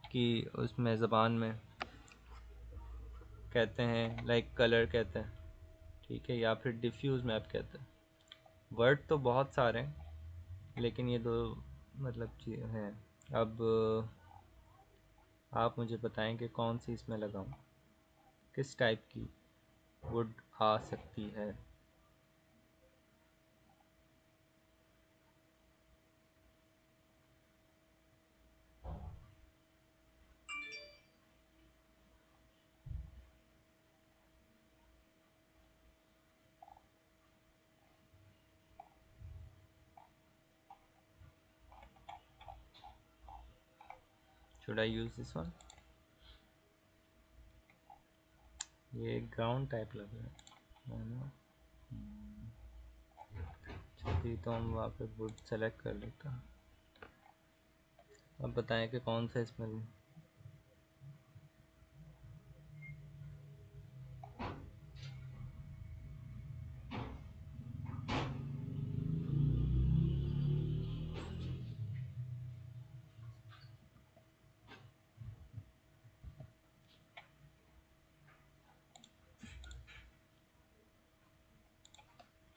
A: की उसमें ज़बान में कहते हैं, लाइक कलर कहते हैं। ठीक है, या फिर डिफ्यूज़ मैप कहते हैं। वर्ड तो बहुत सारे हैं, लेकिन ये दो मतलब चीज़ हैं। अब आप मुझे बताएं कि कौन सी इसमें लगाऊं, किस टाइप की वुड आ सकती है। Should I use this one? ये ग्राउंड टाइप लग रहा है ना? चलिए तो हम वहाँ पे वुड सेलेक्ट कर लेते हैं। अब बताएं कि कौन सा इसमें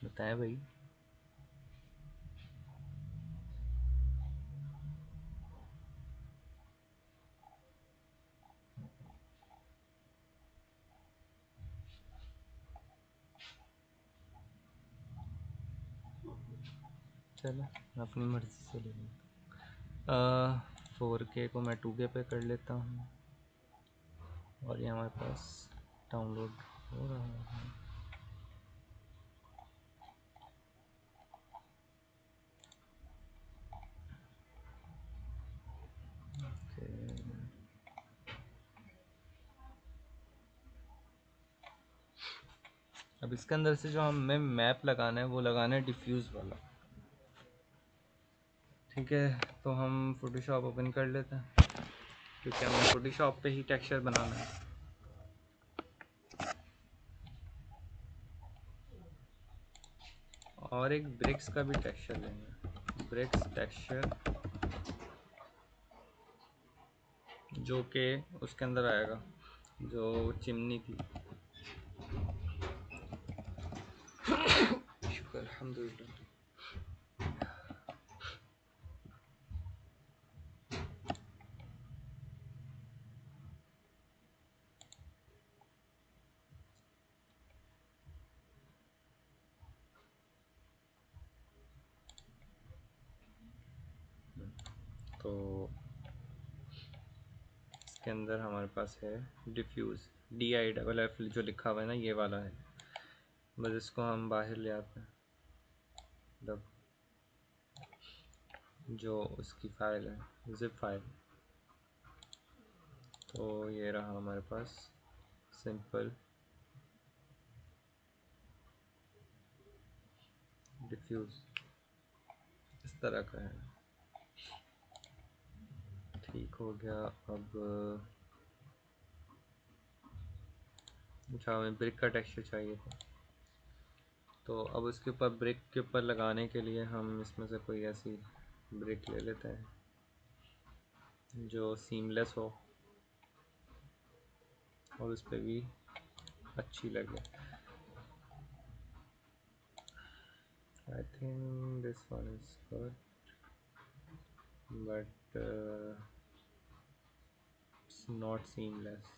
A: बताएं भाई। चलो अपनी मर्ज़ी से ले लें। 4K को मैं 2K पे कर लेता हूँ और ये हमारे पास डाउनलोड हो रहा है। अब इसके अंदर से जो हमें मैप लगाना है वो लगाना है डिफ्यूज़ वाला। ठीक है, तो हम फोटोशॉप ओपन कर लेते हैं क्योंकि हमें फोटोशॉप पे ही टेक्सचर बनाना है। और एक ब्रिक्स का भी टेक्सचर लेंगे, ब्रिक्स टेक्सचर, जो कि उसके अंदर आएगा जो चिमनी थी। शुक्र अल्हम्दुलिल्लाह। तो इसके अंदर हमारे पास है डिफ्यूज़, DIFF जो लिखा हुआ है ना, ये वाला है। बस इसको हम बाहर ले आते हैं, मतलब जो उसकी फ़ाइल है ज़िप फाइल। तो ये रहा हमारे पास सिंपल डिफ्यूज़, इस तरह का है। ठीक हो गया। अब अच्छा, हमें ब्रिक का टेक्सचर चाहिए था, तो अब उसके ऊपर ब्रिक के ऊपर लगाने के लिए हम इसमें से कोई ऐसी ब्रिक ले लेते हैं जो सीमलेस हो और उस पर भी अच्छी लगे। I think this one is good but it's not seamless.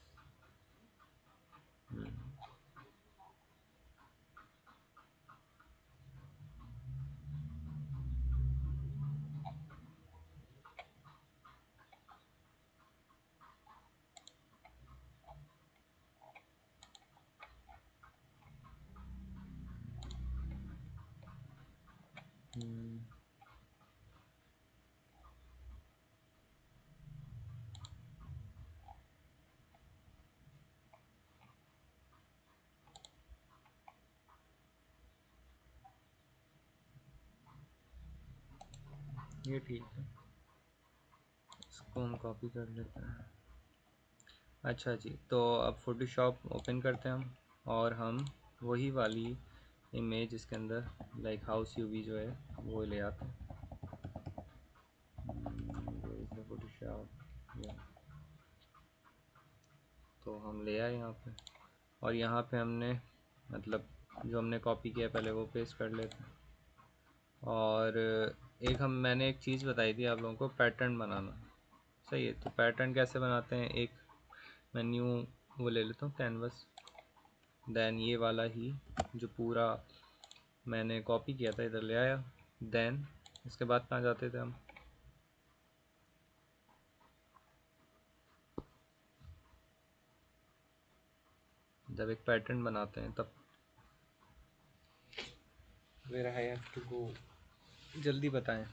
A: ये ठीक है, इसको हम कॉपी कर लेते हैं। अच्छा जी, तो अब फोटोशॉप ओपन करते हैं हम, और हम वही वाली इमेज इसके अंदर लाइक हाउस यूवी जो है वो ले आते हैं। फोटोशॉप, तो हम ले आए यहाँ पे, और यहाँ पे हमने मतलब जो हमने कॉपी किया पहले वो पेस्ट कर लेते हैं। और मैंने एक चीज़ बताई थी आप लोगों को, पैटर्न बनाना। सही है, तो पैटर्न कैसे बनाते हैं, एक मैं न्यू वो ले लेता हूँ कैनवस, देन ये वाला ही जो पूरा मैंने कॉपी किया था इधर ले आया। देन इसके बाद कहाँ जाते थे हम, जब एक पैटर्न बनाते हैं तब। Where I have to go, जल्दी बताएं।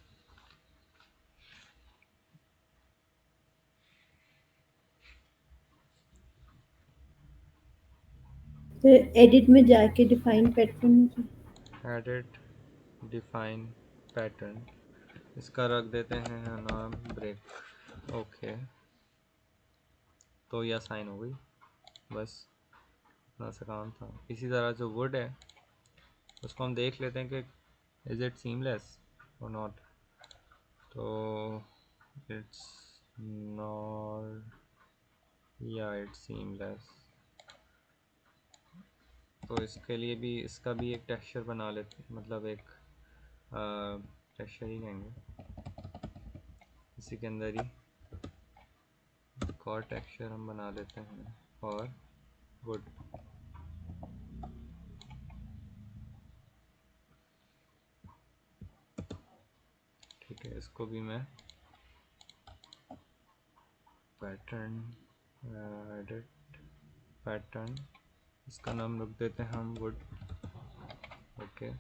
B: तो एडिट में जाके define pattern,
A: edit define pattern, इसका रख देते हैं नाम ब्रेक। ओके, तो यह साइन हो गई, बस इतना सा काम था। इसी तरह जो वुड है उसको हम देख लेते हैं कि इज़ इट सीमलेस और नॉट। तो इट्स नॉट, या इट्स सीमलेस। तो इसके लिए भी इसका भी एक टेक्सचर बना लेते, मतलब एक टेक्सचर ही कहेंगे, इसी के अंदर ही एक और टेक्सचर हम बना लेते हैं और वुड। ठीक है, इसको भी मैं पैटर्न, एडिट पैटर्न, इसका नाम रख देते हैं हम वुड। ओके,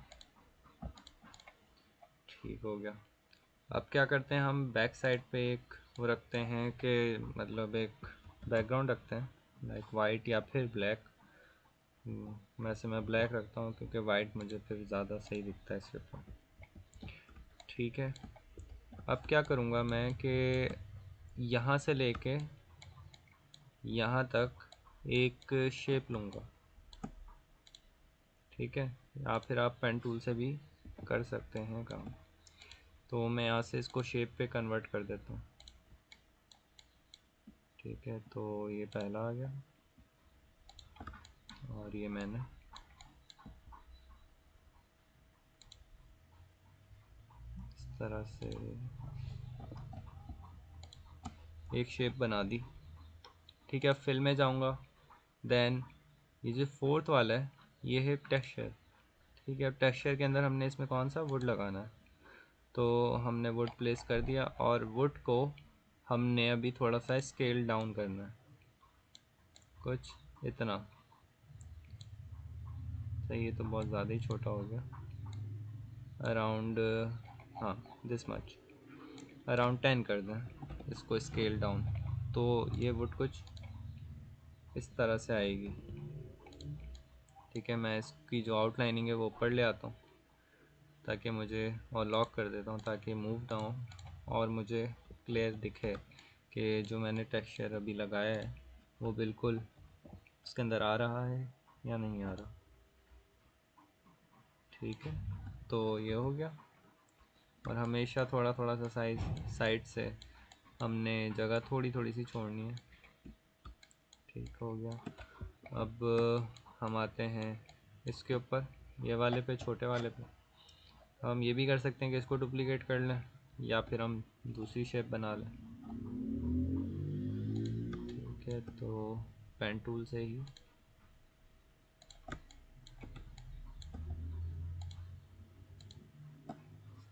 A: ठीक हो गया। अब क्या करते हैं, हम बैक साइड पे एक वो रखते हैं कि मतलब एक बैकग्राउंड रखते हैं, लाइक वाइट या फिर ब्लैक। वैसे मैं ब्लैक रखता हूँ क्योंकि वाइट मुझे फिर ज़्यादा सही दिखता है इसके ऊपर। ठीक है, अब क्या करूँगा मैं कि यहाँ से लेके यहाँ तक एक शेप लूँगा। ठीक है, या फिर आप पेन टूल से भी कर सकते हैं काम। तो मैं यहाँ से इसको शेप पे कन्वर्ट कर देता हूँ। ठीक है, तो ये पहला आ गया और ये मैंने इस तरह से एक शेप बना दी। ठीक है, अब फिल में जाऊँगा, देन ये जो फोर्थ वाला है ये है टेक्सचर। ठीक है, अब टेक्सचर के अंदर हमने इसमें कौन सा वुड लगाना है, तो हमने वुड प्लेस कर दिया और वुड को हमने अभी थोड़ा सा स्केल डाउन करना है, कुछ इतना। सही, ये तो बहुत ज़्यादा ही छोटा हो गया, अराउंड, हाँ दिस मच, अराउंड 10 कर दें इसको स्केल डाउन। तो ये वुड कुछ इस तरह से आएगी। ठीक है, मैं इसकी जो आउटलाइनिंग है वो ऊपर ले आता हूँ ताकि मुझे, और लॉक कर देता हूँ ताकि मूव ना हो और मुझे क्लियर दिखे कि जो मैंने टेक्सचर अभी लगाया है वो बिल्कुल उसके अंदर आ रहा है या नहीं आ रहा। ठीक है, तो ये हो गया। और हमेशा थोड़ा थोड़ा सा साइड से हमने जगह थोड़ी थोड़ी सी छोड़नी है। ठीक हो गया। अब हम आते हैं इसके ऊपर, ये वाले पे, छोटे वाले पे। हम ये भी कर सकते हैं कि इसको डुप्लीकेट कर लें या फिर हम दूसरी शेप बना लें। ठीक है, तो पेन टूल से ही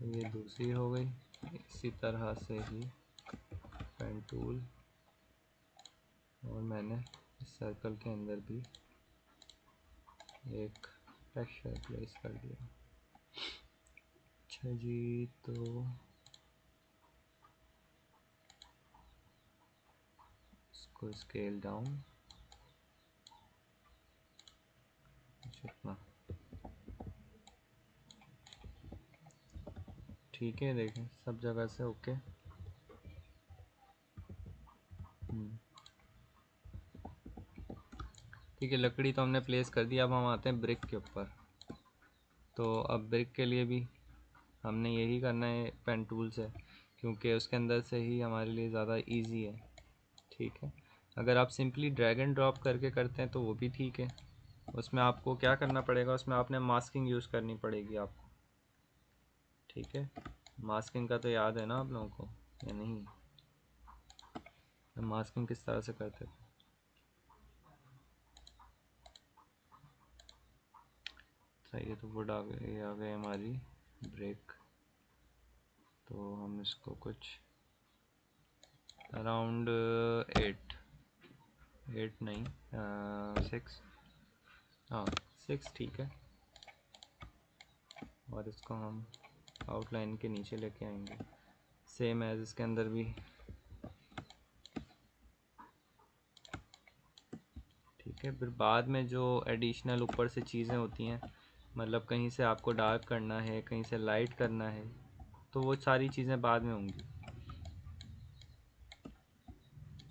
A: ये दूसरी हो गई, इसी तरह से ही पेन टूल, और मैंने इस सर्कल के अंदर भी एक टेक्सचर प्लेस कर दिया। अच्छा जी, तो इसको स्केल डाउन जितना। ठीक है, देखें सब जगह से ओके। ठीक है, लकड़ी तो हमने प्लेस कर दिया। अब हम आते हैं ब्रिक के ऊपर। तो अब ब्रिक के लिए भी हमने यही करना है पेन टूल से, क्योंकि उसके अंदर से ही हमारे लिए ज़्यादा इजी है। ठीक है, अगर आप सिंपली ड्रैग एंड ड्रॉप करके करते हैं तो वो भी ठीक है। उसमें आपको क्या करना पड़ेगा, उसमें आपने मास्किंग यूज़ करनी पड़ेगी आपको। ठीक है, मास्किंग का तो याद है ना आप लोगों को या नहीं, मास्किंग किस तरह से करते थे। सही है, तो वुड आ गई हमारी ब्रेक। तो हम इसको कुछ अराउंड 8 नहीं, 6, हाँ 6 ठीक है। और इसको हम आउटलाइन के नीचे लेके आएंगे, सेम एज इसके अंदर भी। ठीक ठीक है। फिर बाद में जो एडिशनल ऊपर से चीज़ें होती हैं, मतलब कहीं से आपको डार्क करना है, कहीं से लाइट करना है, तो वो सारी चीज़ें बाद में होंगी।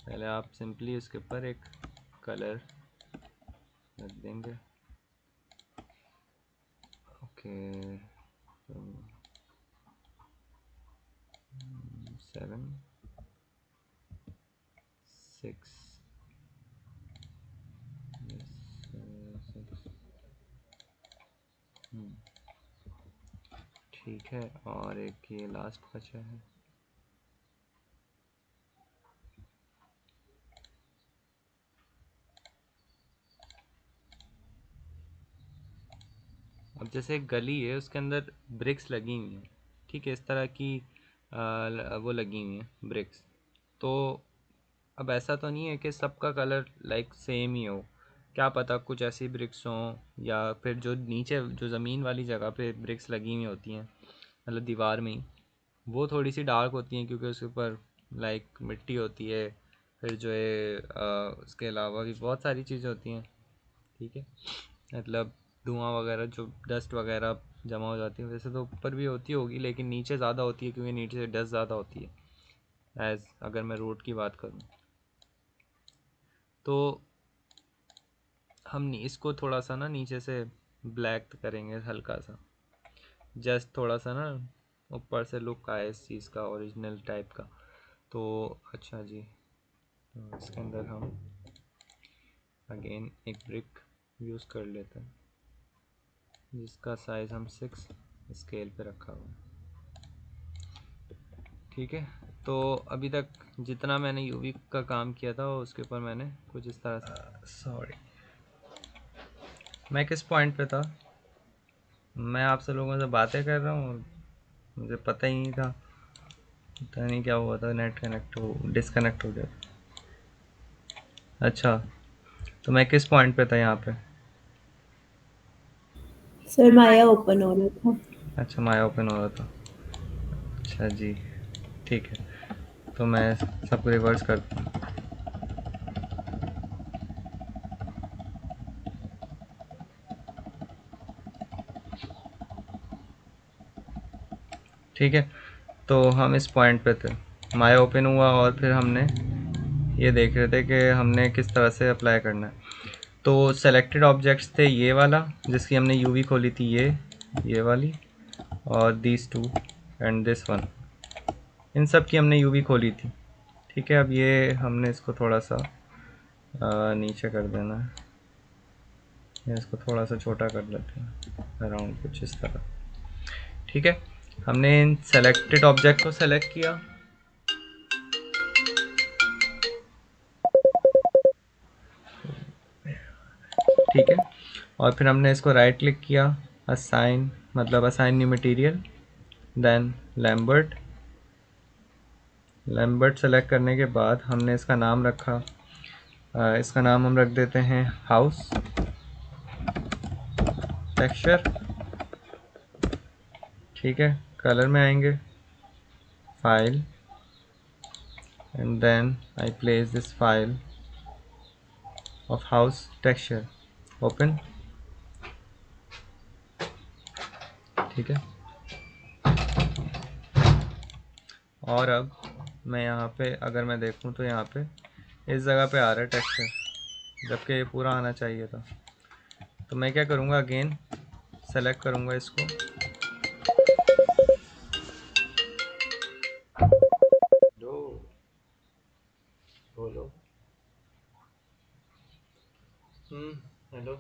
A: पहले आप सिंपली उसके ऊपर एक कलर रख देंगे। ओके, 7 6 ठीक है। और एक ये लास्ट बचा है। अब जैसे एक गली है, उसके अंदर ब्रिक्स लगी हुई हैं, ठीक है, इस तरह की वो लगी हुई हैं ब्रिक्स। तो अब ऐसा तो नहीं है कि सबका कलर लाइक सेम ही हो, क्या पता कुछ ऐसी ब्रिक्स हों, या फिर जो नीचे जो ज़मीन वाली जगह पे ब्रिक्स लगी हुई होती हैं, मतलब दीवार में ही, वो थोड़ी सी डार्क होती हैं क्योंकि उसके ऊपर लाइक मिट्टी होती है। फिर जो है उसके अलावा भी बहुत सारी चीज़ें होती हैं, ठीक है, मतलब धुआं वगैरह, जो डस्ट वगैरह जमा हो जाती है। वैसे तो ऊपर भी होती होगी, लेकिन नीचे ज़्यादा होती है क्योंकि नीचे से डस्ट ज़्यादा होती है। एज अगर मैं रोड की बात करूँ तो हम इसको थोड़ा सा ना नीचे से ब्लैक करेंगे हल्का सा, जस्ट थोड़ा सा ना ऊपर से लुक आए इस चीज़ का, ओरिजिनल टाइप का। तो अच्छा जी, तो इसके अंदर हम अगेन एक ब्रिक यूज़ कर लेते हैं जिसका साइज़ हम 6 स्केल पे रखा हुआ है, ठीक है। तो अभी तक जितना मैंने यूवी का काम किया था उसके ऊपर मैंने कुछ इस तरह से, सॉरी मैं किस पॉइंट पे था, मैं आपसे लोगों से बातें कर रहा हूँ और मुझे पता ही नहीं था, पता नहीं क्या हुआ था, नेट कनेक्ट हो डिसकनेक्ट हो गया था। अच्छा, तो मैं किस पॉइंट पे था यहाँ पे?
B: सर माया ओपन हो रहा था।
A: अच्छा, माया ओपन हो रहा था। अच्छा जी, ठीक है, तो मैं सबको रिवर्स करता हूँ। ठीक है, तो हम इस पॉइंट पे थे, माया ओपन हुआ और फिर हमने ये देख रहे थे कि हमने किस तरह से अप्लाई करना है। तो सेलेक्टेड ऑब्जेक्ट्स थे ये वाला जिसकी हमने यूवी खोली थी, ये वाली, और these two and this one, इन सब की हमने यूवी खोली थी, ठीक है। अब ये हमने इसको थोड़ा सा नीचे कर देना है, या इसको थोड़ा सा छोटा कर लेते हैं अराउंड कुछ इस तरह, ठीक है। हमने इन सेलेक्टेड ऑब्जेक्ट को सेलेक्ट किया, ठीक है, और फिर हमने इसको राइट क्लिक किया, असाइन, मतलब assign new material, then Lambert select करने के बाद हमने इसका नाम रखा, इसका नाम हम रख देते हैं हाउस टेक्सचर, ठीक है। कलर में आएंगे, file, and then I place this file of house texture, open, ठीक है। और अब मैं यहाँ पे अगर मैं देखूँ तो यहाँ पे इस जगह पे आ रहा है टेक्सचर, जबकि ये पूरा आना चाहिए था। तो मैं क्या करूँगा, अगेन सेलेक्ट करूँगा इसको, बोलो, हेलो,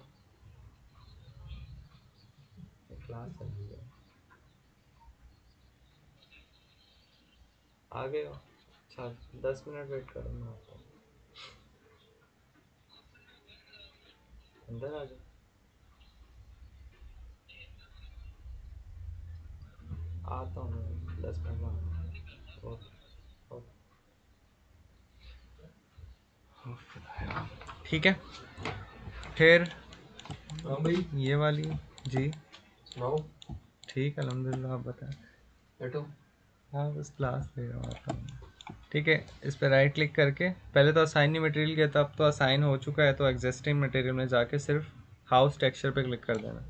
A: क्लास चल रही है, आ गए हो? अच्छा, 10 मिनट वेट करो, मैं आता हूँ, अंदर आ जाओ, आता हूँ मैं 10 मिनट में। ओके ओके, ठीक है। फिर
D: हाँ भाई,
A: ये वाली, जी
D: सुनाओ।
A: ठीक है, अल्हम्दुलिल्लाह, आप बताएं।
D: बैठो।
A: हाँ, बस क्लास ले रहा हूँ, आता हूँ। ठीक है, इस पर राइट क्लिक करके पहले तो असाइन नहीं मटेरियल किया था, अब तो असाइन हो चुका है, तो एग्जिस्टिंग मटेरियल में जाके सिर्फ हाउस टेक्सचर पे क्लिक कर देना।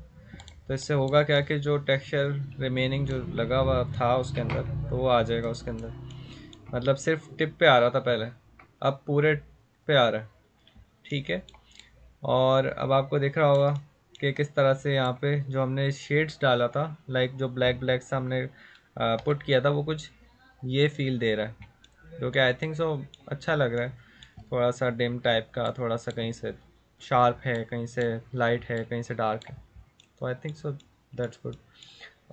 A: तो इससे होगा क्या कि जो टेक्सचर रिमेनिंग जो लगा हुआ था उसके अंदर, तो वो आ जाएगा उसके अंदर। मतलब सिर्फ टिप पे आ रहा था पहले, अब पूरे पे आ रहा है। ठीक है, और अब आपको दिख रहा होगा कि किस तरह से यहाँ पे जो हमने शेड्स डाला था, लाइक जो ब्लैक ब्लैक सा हमने पुट किया था, वो कुछ ये फील दे रहा है, जो कि आई थिंक सो अच्छा लग रहा है। थोड़ा सा डिम टाइप का, थोड़ा सा कहीं से शार्प है, कहीं से लाइट है, कहीं से डार्क है, तो I think so that's good.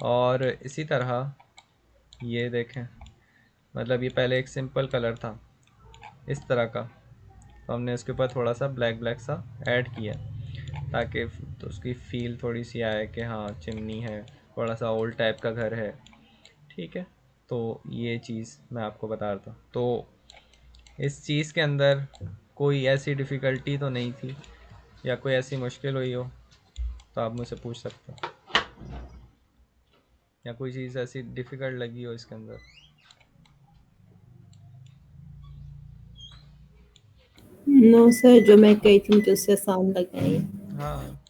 A: और इसी तरह ये देखें, मतलब ये पहले एक सिंपल कलर था इस तरह का, तो हमने इसके ऊपर थोड़ा सा ब्लैक ब्लैक सा ऐड किया, ताकि तो उसकी फील थोड़ी सी आए कि हाँ चिमनी है, थोड़ा सा ओल्ड टाइप का घर है। ठीक है, तो ये चीज़ मैं आपको बता रहा था। तो इस चीज़ के अंदर कोई ऐसी डिफ़िकल्टी तो नहीं थी, या कोई ऐसी मुश्किल हुई हो तो आप मुझसे पूछ सकते हो, या कोई चीज़ ऐसी डिफ़िकल्ट लगी हो इसके अंदर।
B: नो सर, जो मैं कही थी मुझे उससे आसान लगा है।
A: हाँ,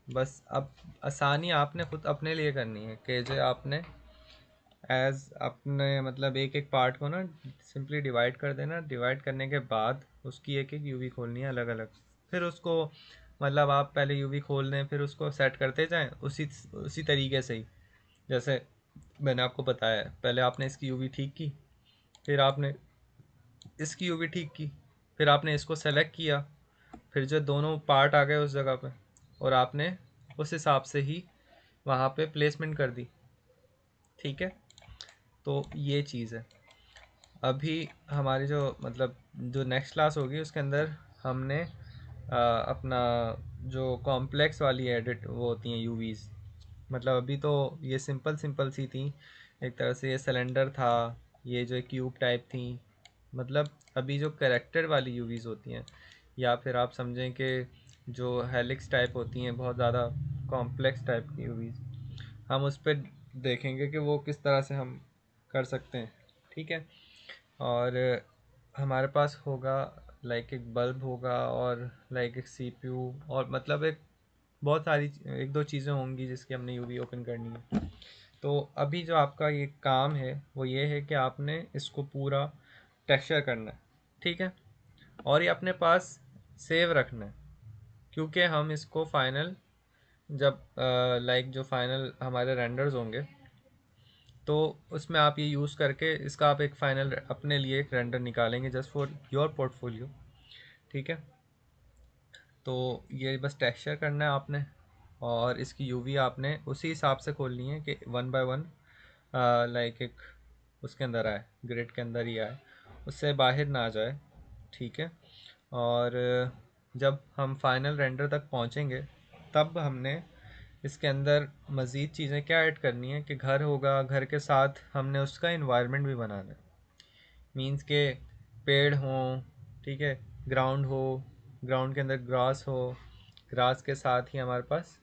A: बस अब आसानी आपने खुद अपने लिए करनी है कि जो आपने एज अपने मतलब एक एक पार्ट को ना सिंपली डिवाइड कर देना। डिवाइड करने के बाद उसकी एक एक यूवी खोलनी है अलग अलग, फिर उसको मतलब आप पहले यूवी खोल लें, फिर उसको सेट करते जाएं उसी उसी तरीके से ही जैसे मैंने आपको बताया है। पहले आपने इसकी यूवी ठीक की, फिर आपने इसकी यूवी ठीक की, फिर आपने इसको सेलेक्ट किया, फिर जो दोनों पार्ट आ गए उस जगह पे, और आपने उस हिसाब से ही वहाँ पे प्लेसमेंट कर दी। ठीक है, तो ये चीज़ है। अभी हमारी जो मतलब जो नेक्स्ट क्लास होगी उसके अंदर हमने अपना जो कॉम्प्लेक्स वाली एडिट वो होती हैं यूवीज़, मतलब अभी तो ये सिंपल सिंपल सी थी, एक तरह से ये सिलेंडर था, ये जो क्यूब टाइप थी। मतलब अभी जो करेक्टर वाली यूवीज़ होती हैं, या फिर आप समझें कि जो हेलिक्स टाइप होती हैं, बहुत ज़्यादा कॉम्प्लेक्स टाइप की यूवीज़, हम उस पर देखेंगे कि वो किस तरह से हम कर सकते हैं। ठीक है, और हमारे पास होगा लाइक एक बल्ब होगा, और लाइक एक सीपीयू, और मतलब एक बहुत सारी एक दो चीज़ें होंगी जिसकी हमने यूवी ओपन करनी है। तो अभी जो आपका ये काम है वो ये है कि आपने इसको पूरा टेक्सचर करना है। ठीक है, और ये अपने पास सेव रखना है, क्योंकि हम इसको फाइनल जब लाइक जो फाइनल हमारे रेंडर्स होंगे, तो उसमें आप ये यूज़ करके इसका आप एक फ़ाइनल अपने लिए एक रेंडर निकालेंगे जस्ट फॉर योर पोर्टफोलियो। ठीक है, तो ये बस टेक्सचर करना है आपने, और इसकी यूवी आपने उसी हिसाब से खोलनी है कि वन बाय वन लाइक एक उसके अंदर आए, ग्रिड के अंदर ही आए, उससे बाहर ना आ जाए। ठीक है, और जब हम फाइनल रेंडर तक पहुंचेंगे, तब हमने इसके अंदर मज़ीद चीज़ें क्या ऐड करनी है कि घर होगा, घर के साथ हमने उसका इन्वायरमेंट भी बनाना है। मीन्स के पेड़ हों, ठीक है, ग्राउंड हो, ग्राउंड के अंदर ग्रास हो, ग्रास के साथ ही हमारे पास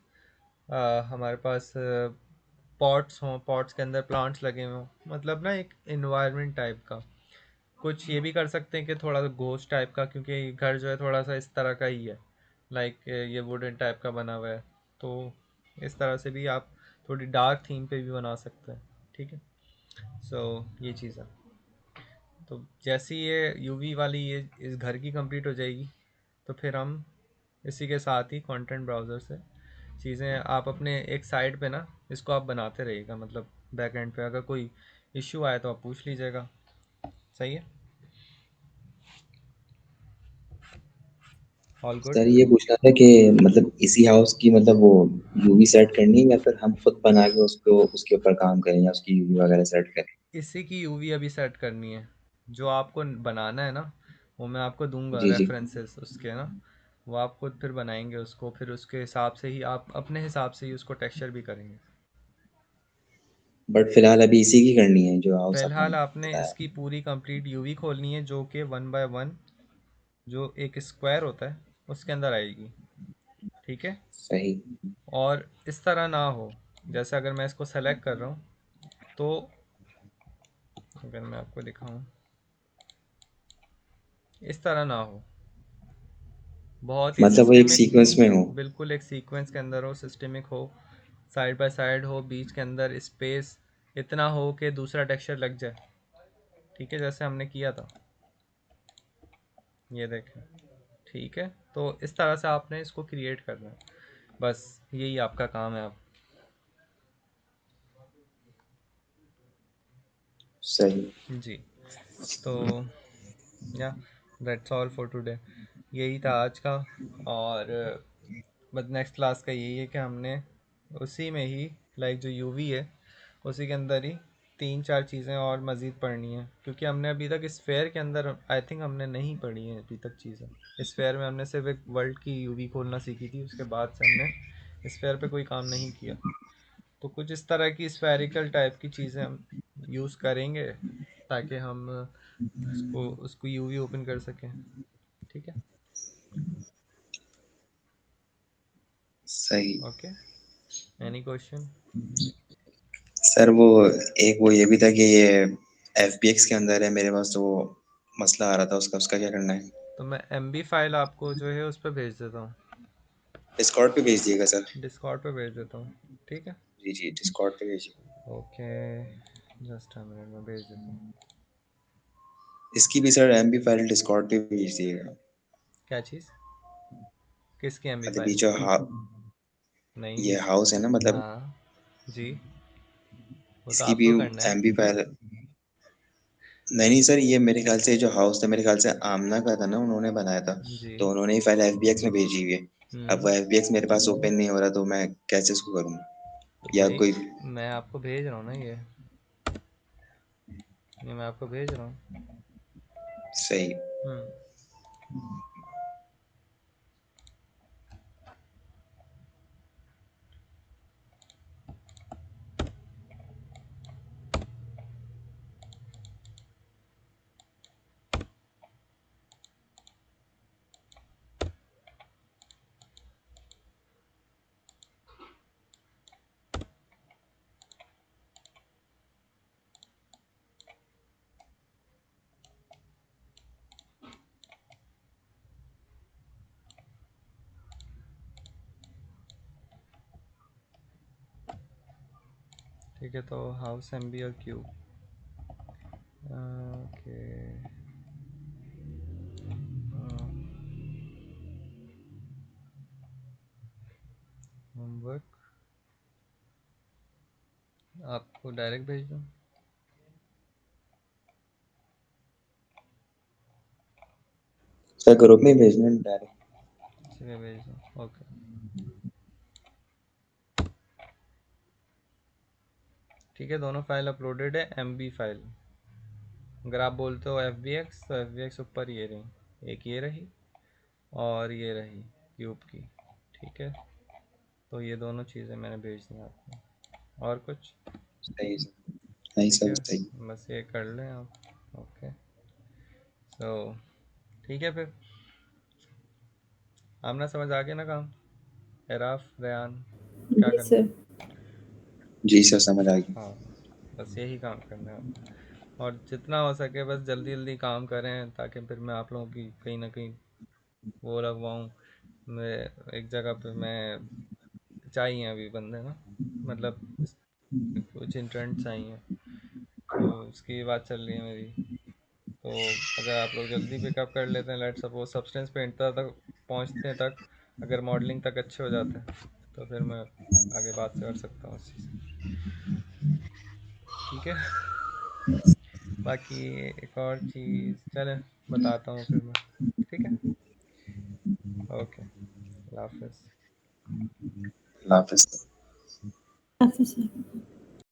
A: पॉट्स हों, पॉट्स के अंदर प्लांट्स लगे हों, मतलब ना एक इन्वायरमेंट टाइप का। कुछ ये भी कर सकते हैं कि थोड़ा सा घोस्ट टाइप का, क्योंकि घर जो है थोड़ा सा इस तरह का ही है, लाइक ये वुडन टाइप का बना हुआ है, तो इस तरह से भी आप थोड़ी डार्क थीम पे भी बना सकते हैं। ठीक है, सो ये चीज़ है। तो जैसे ही ये यूवी वाली ये इस घर की कंप्लीट हो जाएगी, तो फिर हम इसी के साथ ही कंटेंट ब्राउज़र से चीज़ें आप अपने एक साइड पे ना इसको आप बनाते रहिएगा, मतलब बैक एंड पे अगर कोई इश्यू आए तो आप पूछ लीजिएगा। सही है, ऑल गुड।
C: सर ये पूछना था कि मतलब इसी हाउस की मतलब वो यूवी सेट करनी है या फिर हम खुद बना के उसको उसके ऊपर काम करें या उसकी यूवी वगैरह सेट करें?
A: इसी की यूवी अभी सेट करनी है, जो आपको बनाना है ना, वो मैं आपको दूंगा
C: जी जी।
A: रेफरेंसेस उसके ना, वो आप खुद फिर बनाएंगे उसको, फिर उसके हिसाब से ही आप अपने हिसाब से ही उसको टेक्सचर भी करेंगे।
C: बट फिलहाल अभी इसी की करनी है जो हाउस आपने
A: फिलहाल आपने
C: बताया।
A: इसकी पूरी कंप्लीट यूवी खोलनी है, जो कि वन बाय वन जो एक स्क्वायर होता है उसके अंदर आएगी। ठीक है,
C: सही।
A: और इस तरह ना हो, जैसे अगर मैं इसको सेलेक्ट कर रहा हूँ, तो अगर मैं आपको दिखाऊँ, इस तरह ना हो, बहुत ही
C: मतलब वो एक
A: सिस्टेमिक हो,
C: सीक्वेंस में हो।
A: बिल्कुल एक सीक्वेंस के अंदर हो, सिस्टेमिक हो, साइड बाय साइड हो, बीच के अंदर स्पेस इतना हो कि दूसरा टेक्सचर लग जाए। ठीक है, जैसे हमने किया था, ये देखें। ठीक है, तो इस तरह से आपने इसको क्रिएट करना है, बस यही आपका काम है। आप
C: सही।
A: जी, तो या दैट्स ऑल फॉर टुडे, यही था आज का। और बस नेक्स्ट क्लास का यही है कि हमने उसी में ही लाइक जो यूवी है उसी के अंदर ही 3-4 चीज़ें और मज़ीद पढ़नी है, क्योंकि हमने अभी तक स्फेयर के अंदर आई थिंक हमने नहीं पढ़ी है अभी तक चीज़ें। स्फेयर में हमने सिर्फ एक वर्ल्ड की यूवी खोलना सीखी थी, उसके बाद से हमने स्फेयर पे कोई काम नहीं किया। तो कुछ इस तरह की स्फेरिकल टाइप की चीज़ें हम यूज़ करेंगे ताकि हम उसको उसको यूवी ओपन कर सकें। ठीक है,
C: सही।
A: Okay, any question?
C: सर वो एक वो ये भी था कि ये एफबीएक्स के अंदर है मेरे पास, तो वो मसला आ रहा था उसका, उसका क्या करना है?
A: तो मैं एमबी फाइल आपको जो है उस पर भेज देता हूँ,
C: डिस्कॉर्ड पे भेज दिएगा सर।
A: डिस्कॉर्ड पे भेज देता हूँ। ठीक है,
C: जी जी, डिस्कॉर्ड पे भेजिए।
A: ओके, जस्ट अ मिनट में भेज देता हूँ।
C: इसकी भी सर एमबी फाइल डिस्कॉर्ड पे भेज दिएगा।
A: क्या चीज़? किसकी एमबी
C: मतलब ये
A: फाइल?
C: जो
A: नहीं,
C: ये हाउस है ना, मतलब
A: हाँ जी, वो तो
C: इसकी भी
A: आपको करना है।
C: MB file. नहीं नहीं सर, ये मेरे ख्याल से जो हाउस था मेरे ख्याल से आमना का था ना, उन्होंने बनाया था।
A: जी,
C: तो उन्होंने ही फाइल एफबीएक्स में भेजी हुई है। अब वो एफबीएक्स मेरे पास ओपन नहीं हो रहा, तो मैं कैसे उसको करूँ?
A: तो
C: या
A: भाई
C: कोई।
A: मैं आपको भेज रहा हूँ ना, ये मैं आपको भेज रहा हूँ।
C: सही।
A: हम्म, ठीक है, तो हाउस एमबी और क्यूब, ओके, होमवर्क आपको डायरेक्ट भेज दूँ?
C: सर ग्रुप में भेजना है डायरेक्ट।
A: चलिए भेज दूँ, ओके। ठीक है, दोनों फाइल अपलोडेड है, एमबी फाइल। अगर आप बोलते हो एफ बी एक्स, तो एफ बी एक्स ऊपर ये रही, एक ये रही और ये रही क्यूब की। ठीक है, तो ये दोनों चीज़ें मैंने भेज दी आपको। और कुछ?
C: सही सर। नहीं
A: ठीक
C: सर,
A: है,
C: सही।
A: बस ये कर लें आप, ओके। सो ठीक है, फिर आमना समझ आ गया ना काम? एराफ, रेहान, क्या
B: जी
A: करना
B: सर।
A: है?
C: जी सर, समझ आ गई।
A: हाँ, बस यही काम करना है आपको। और जितना हो सके बस जल्दी जल्दी काम करें, ताकि फिर मैं आप लोगों की कहीं ना कहीं वो लगवाऊँ। मैं एक जगह पे मैं चाहिए अभी बंदे ना, मतलब कुछ इंटर्न चाहिए, तो उसकी बात चल रही है मेरी। तो अगर आप लोग जल्दी पिकअप कर लेते हैं, लेट सपोज सब्सटेंस पेंटर तक पहुंचने तक अगर मॉडलिंग तक अच्छे हो जाते हैं, तो फिर मैं आगे बात कर सकता हूँ उस चीज़ से। ठीक है, बाकी एक और चीज़ चले बताता हूँ फिर मैं। ठीक है, ओके, अल्लाह हाफिज़।
C: अल्लाह हाफिज़।
B: काफी सर।